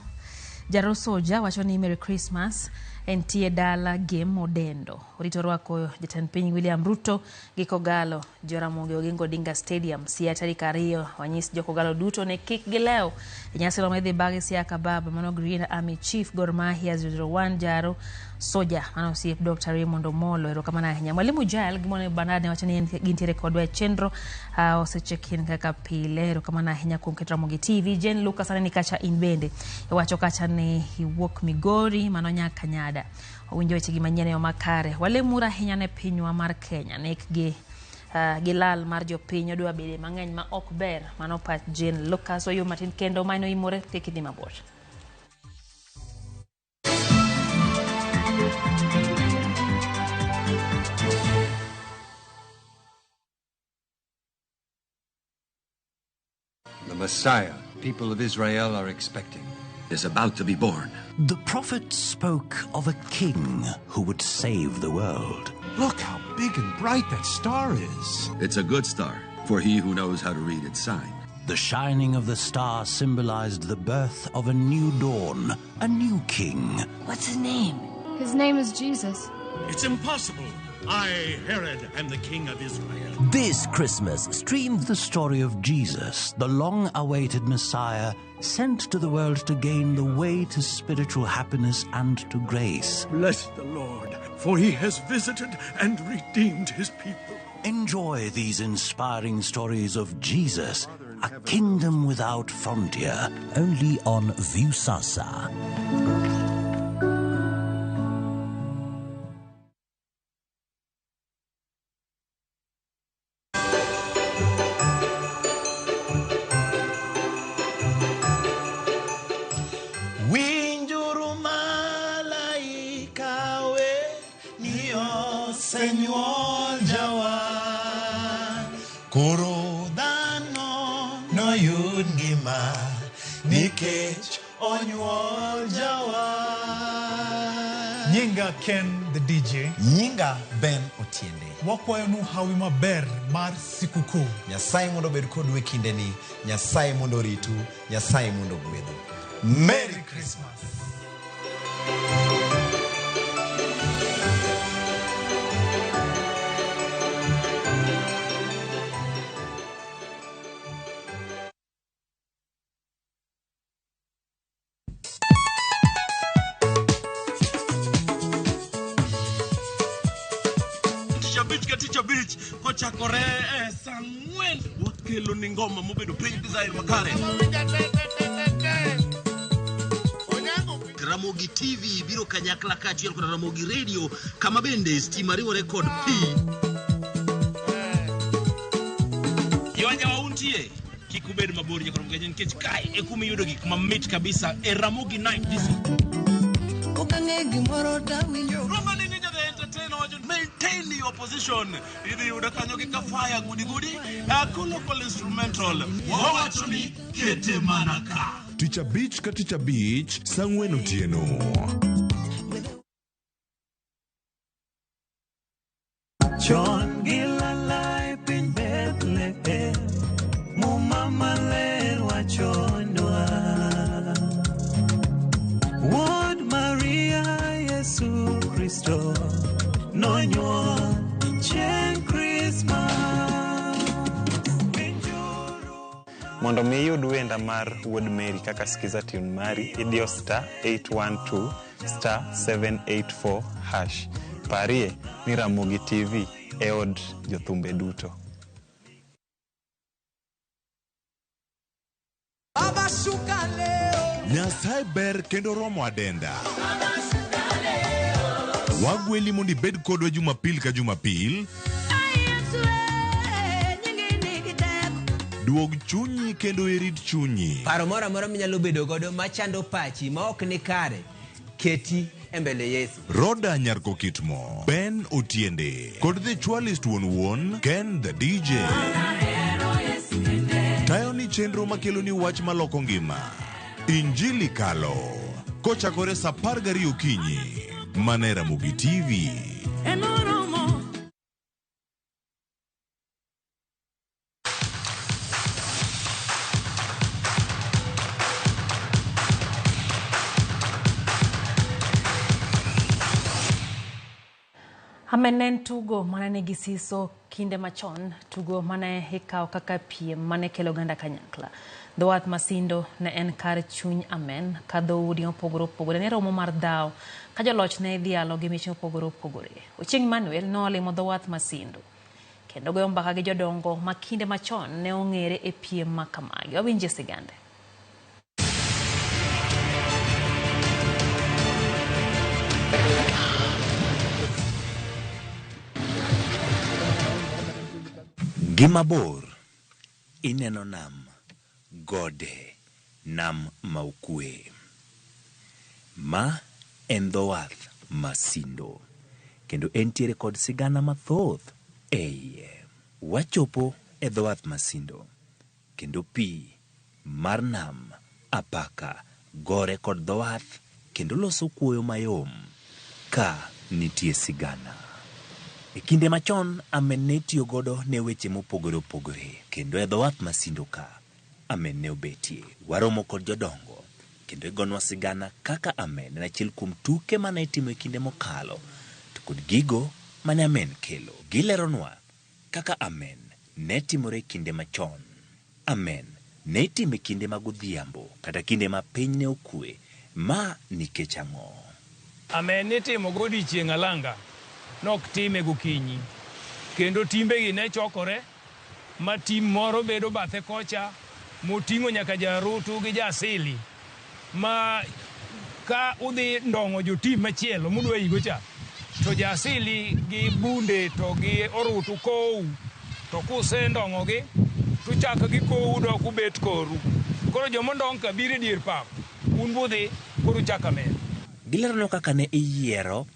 Jaro Soja wacho ni Merry Christmas entie dala game Odendo. Orito rwako jatend piny William Ruto gikogalo Jaramogi Oginga Odinga Stadium siya tarik 2 wanyis jokogalo duto ne kik gileo nyasi lo medhi bagi siya kababa mano Green Army Chief Gor Mahia 001 jaro soja mano CF Dr. Raymond Omolo erokamana ahinya. Mwalimu Jael gimone banade wachani gintiere kodwa chenro osechekin kaka pile erokamana ahinya kuom keto Ramogi TV. Jen Lucas aneni kacha inbende wacho kacha ne hiwuok Migori mano nyaka Nyada owinjo weche gi manyene yo makare walemura ahinya ne pinywa mar Kenya nek gi gilal mar jopiny odwa bede mang'eny ma ok ber mano pach Jen Lucas oyo matin kendo maino imore tekidhi mabor. The Messiah people of Israel are expecting is about to be born. The prophet spoke of a king who would save the world. Look how big and bright that star is. It's a good star for he who knows how to read its sign. The shining of the star symbolized the birth of a new dawn, a new king. What's his name? His name is Jesus. It's impossible. I, Herod, am the king of Israel. This Christmas, stream the story of Jesus, the long-awaited Messiah, sent to the world to gain the way to spiritual happiness and to grace. Bless the Lord, for he has visited and redeemed his people. Enjoy these inspiring stories of Jesus, a kingdom without frontier, only on Viusasa. Señor Jawan Koro dano no yud ngima nikech onyuol Jawan. Nyinga Ken the DJ. Nyinga Ben Otiende. Wakwayo nu hawi maber mar sikukuu. Nyasaye mondo bed kodu e kindeni, Nyasaye mondo ritu, Nyasaye mondo gwedhu. Merry Christmas. Teacher Beach kochakore Sangwen wakelo ni ngoma mobedo piny design makare. Ramogi TV biro kanyakla kachiel kod Ramogi Radio kama bende stima riwore kod P. Yawanya wauntie kikubed mabor nyaka Ramogi nikech kai e kuma yudo gik mamit kabisa e Ramogi Night this. Okange gimoro dawinjo. Romani ninja the entertainer maintain your position. Idi yuda kanyo kika fire gudi local instrumental. Wawachoni kete manaka. Teacher Beach ka Teacher Beach Sangwen Otieno. John Gilalai pin Bethlehem Mumama ler wachonwa Word Maria Yesu Kristo Nonyuol chieng' Christmas. Mondo mi yud wenda mar Word Mary kaka skiza tune mari idio *812 *784 #. Parie ni Ramogi TV e od jothumbe duto. Nyasaye ber kendo romo adenda. Wagweli mondi bed kodwa Jumapil ka Jumapil. Duog chunyi kendo irit chunyi. Paro mora mora minyalo bedo godo machando pachi ma ok ni kare. Keti embele Yesu. Roda Nyarko Kitmo, Ben Otiende, kod the Chualist Won Ken the DJ. Tayo ni chenro makelo ni wach maloko ngima. Injili kalo. Kochakore sa 12 okinyi. Mane Ramogi TV. Amenen tugo mane nigi siso kinde machon, tugo mane ikawo kaka piem mane kelo ganda kanyakla. Dhowath Masindo ne en kar chuny Amen ka dhoudi mopogore opogore ne romo mar dhaw ka joloch ne idhialo gi mich mopogore opogore. Ochieng' Emmanuel nolimo Dhowath Masindo kendo goyo mbaka gi jodongo ma kinde machon ne ong'ere e piem ma kamagi. Wawinje sigande. Gimabor ineno nam, gode, nam maukwe. Ma en Dhowath Masindo kendo entiere kod sigana mathoth eiye. Wachopo e Dhowath Masindo kendo pi mar nam apaka gore kod Dhowath kendo loso kuoyo mayom ka nitie sigana. E kinde machon Amen ne tiyo godo ne weche mopogore opogore kendo e Dhowath Masindo ka Amen ne obetie. Waromo kod jodongo kendo igonwa sigana kaka Amen en achiel kuom tuke mane itimo e kinde mokalo to kod gigo mane Amen kelo. Gileronwa kaka Amen ne timore kinde machon. Amen ne itimo e kinde mag odhiambo kata kinde ma piny ne okwe. Ma nikech ang'o? Amen ne timo godiechieng' alanga nok time gokinyi kendo timbegi ne chokore ma tim moro bedo bathe kocha moting'o nyaka jarutu gi jasili ma ka udhi ndong'o jotim machielo mudwa higo cha to jasili gi bunde to gi orutu kou to kuse ndong'ogi to chaka gi kou dok ubet koru koro jomondong' ka biro dier pap un budhi koro chaka men. Gilerono kaka ne iyiero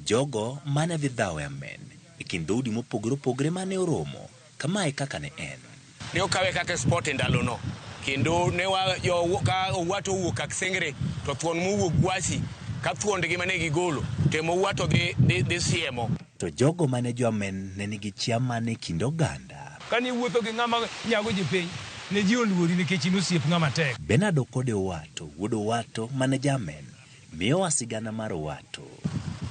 jogo mane dhi dhaw Amen e kind dhoudi mopogore opogore mane oromo. Kamae kaka ne en. Ne okawe kaka sport e ndalono kendo ne ka Owuato owuok kak Sengre to thuon mowuok Gwasi ka thuondgi mane gigolo temo Owuato dhi siemo. To jogo mane jo Amen ne nigi chia mane kind oganda. Kani wuotho gi ng'ama nyago ji piny ne ji oluori nikech in osiep ng'ama tek. Bernard Okode Owuato, wuod Owuato mane ja Amen, miyowa sigana mar Owuato.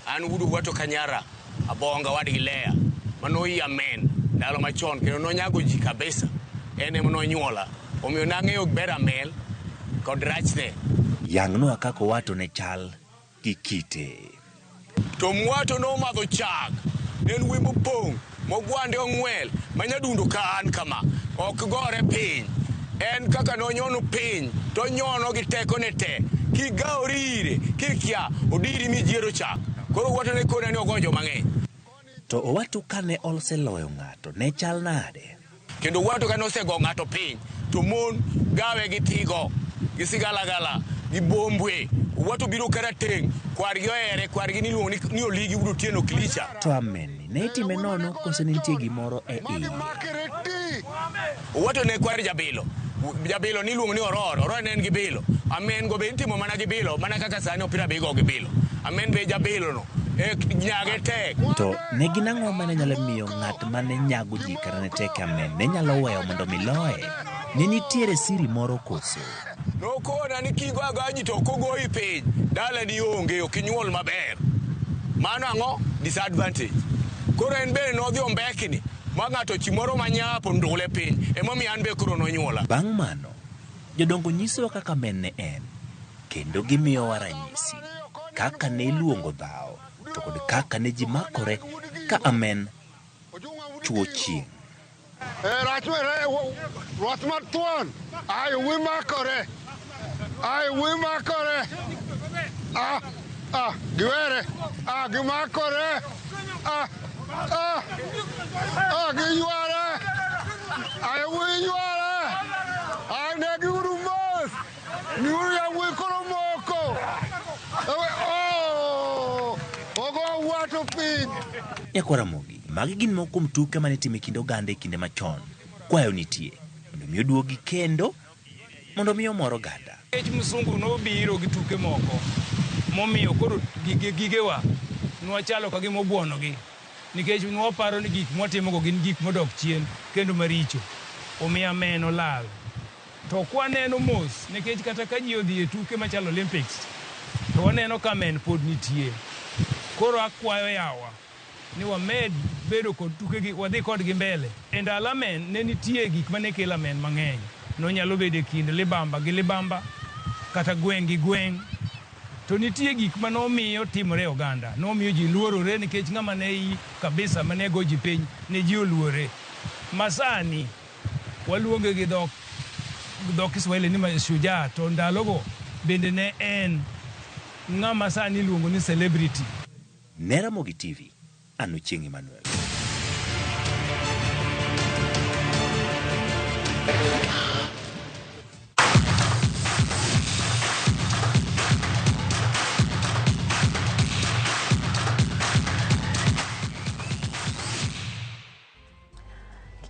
An wuod Owuato Kanyara abonga wadgi Lea manoi Amen ndalo machon kendo nonyago ji kabisa. En ema nonyuola omiyo nang'eyo ber Amen kod rachne. Yang'nwa kaka Owuato ne chal gi kite. To Owuato nomadho chak en wi mopong' mogwande ong'wel manyadundo ka an kama ok gore piny. En kaka nonyono piny to nyono gi teko ne te kigaori ire kikia odiri mijiero chak. Koro Owuato ne kona ni ogonjo mang'eny. To Owuato kane oseloyo ng'ato ne chal nade? Kendo Owuato kane osego ng'ato piny to mon gawe gi tigo gi sigalagala gi bombwe. Owuato biro karateng' kwargi ohere kwargi niluongo ni Oligi Wuod Otieno Klicha. To Amen ne itime nono kose nitie gimoro e iye? Owuato ne kwar jabilo. Jabilo niluongo ni Ororo ne en gi bilo. Amen go be itimo mana gi bilo mana kaka sani opira be go gi bilo. Amen be jabilo no nyage tek. To ne gin ang'o mane nyalo miyo ng'at mane nyago ji kata ne tek Amen ne nyalo weyo mondo miloye? Ne nitiere siri moro koso? Nokona ni kigo agaji to kogoyi piny dala ni onge ok inyuol maber. Mano ang'o? Disadvantage. Koro en bende nodhi ombekni ma ng'ato chimoro manyapo ndule piny emomiyo an be koro nonyuola. Bang' mano jodongo nyisowa kaka Amen ne en kendo gimiyowa ranyisi kaka ne iluongo dhaw to kod kaka ne ji makore ka Amen chuo chieng'. Ruoth mar thuon ai wi makore giwere gimakore giyware ai wi yware ai ne giuru mos giuru yawuoyi koro moko ogo Owuato piny. Yakwaramogi, magi gin moko kuom tuke mane itimo e kind oganda e kinde machon. Kwayo nitie mondo miyo duogi kendo mondo miyo moro oganda. Kech msungu nobiro gi tuke moko momiyo koro gigewa nwachalo ka gima obuonogi nikech nwaparo ni gik mwatimogo gin gik modok chien kendo maricho omiyo Amen olal. To kwaneno mos nikech kata ka ji odhi e tuke machalo Olympics to waneno ka Amen pod nitie. Koro akwayo yawa ni wamed bedo kod tukegi wadhi kodgi mbele. E ndalo amen ne nitie gik mane kelo amen mang'eny. Nonyalo bedo e kind libamba gi libamba kata gweng' gi gweng'. To nitie gik manomiyo timore oganda. Nomiyo ji luorore nikech ng'ama ne yi kabisa mane go ji piny ne ji oluore. Masani waluonge gi dhok Kiswahili ni mashujaa, to ndalogo bende ne en ng'ama sani luongo ni celebrity. Ne Ramogi TV, an Ochieng' Emmanuel.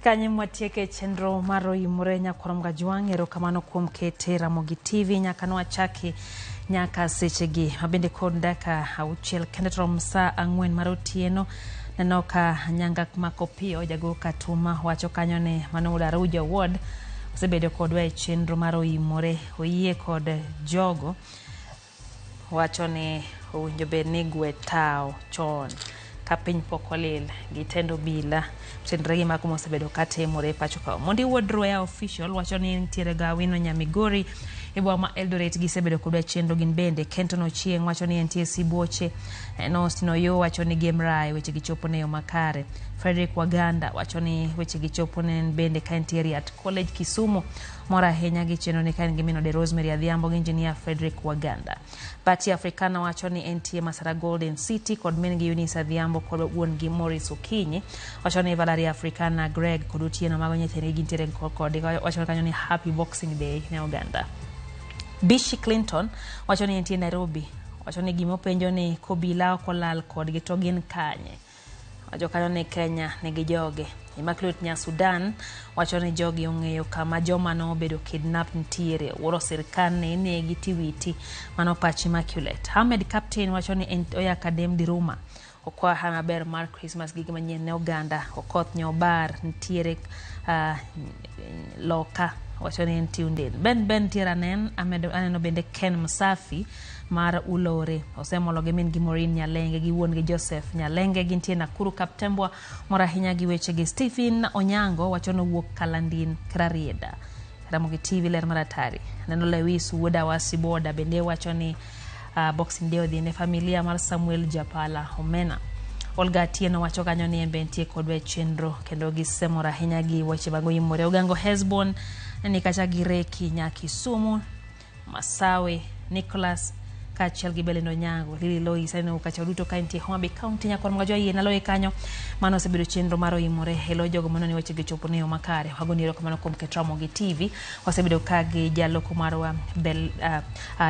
Kanye mwatieke chenro maro imore nyakorom Gajwang', erokamano kuom kete Ramogi TV nyaka nwachaki nyaka sechegi mabende kod daka 6 kende rom saa 4 mar otieno. Neno ka Nyangak Makopio jago Katuma wacho kanyo ne mano Daruja Award osebedo kodwa e chenro maro imore. Oyie kod jogo wacho ni owinjo bed ni gwe tao chon ka piny pok olil gitendo bila chenro gi mako mosebedo katimore pacho ka. Mondi Wuod Roya official wacho ni nitiere Gawino Nyamigori e boma ma Eldoret gisebedo kodwa chenro gin bende. Kenton Ochieng' wacho ni entie Sibuoche. Nostino Yo wacho ni Gemrai weche gichopo ne yo makare. Frederick Waganda wacho ni weche gichopo ne bende ka entiere at College Kisumu. Mora henya gi chenro ni ka en gimino de Rosemary Adhiambo gi engineer Frederick Waganda. Party Africana wacho ni entie Masara Golden City kod min gi Eunice Adhiambo kod wuon gi Morris Okinyi. Wacho ni Valeria Africana Greg kod Otieno mago nyithini gintiere kod wacho kanyo ni Happy Boxing Day ne Uganda. Bishi Clinton wacho ni entie Nairobi. Wacho ni gimo penjo ni kobila kolal kod gito gin kanye. Wacho kanyo ni Kenya nigi joge. Immaculate Nya Sudan wacho ni jogi ong'eyo kama joma no bedo kidnap ntiere. Woro sirkal ne negi tiwiti mano pach Immaculate. Ahmed Captain wacho ni oya Kadem Diruma okwa maber mar Christmas gigi manyien ne Uganda. Okoth Nyobar ntiere Loka wacho ni entiunde. Ben Tiranen aneno bende Ken Musafi mar Ulore osemolo gi min gi Maureen Nyalenge gi wuon gi Joseph Nyalenge gintie Nakuru Kaptembwa. Mora hinya gi weche gi Stephen Onyango wacho no wuok Kalandin Krarieda. Ramogi TV ler maratari. Neno Lewis Wuoda Wasiboda bende wacho ni Boxing Day odhi ne familia mar Samuel Japala Omena. Olga Atieno wacho kanyo ni embe ntie kodwa chenro kendo gisemora hinya gi weche bago imore. Ogango Hesbon ni kacha gireki Nyakisumu Masawe Nicholas kachiel gi Beleno Nyango Lili Lois ene ukacha duto ka ntie Homa Bay County nyakorom Gajwang' yena loe kanyo mano osebedo chenro maro imore helo jogo mono ni weche gichopo ne yo makare. Wago ni erokamano kuom keto Ramogi TV osebedo ka gi jaloko marwa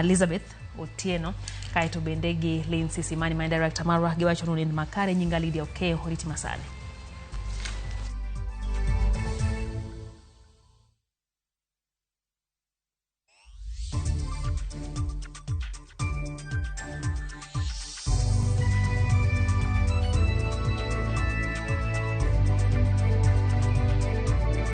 Elizabeth Otieno kaito bende gi Lindsay Simani my director marwa giwacho ni makare nyinga Lydia Okeo oriti masani.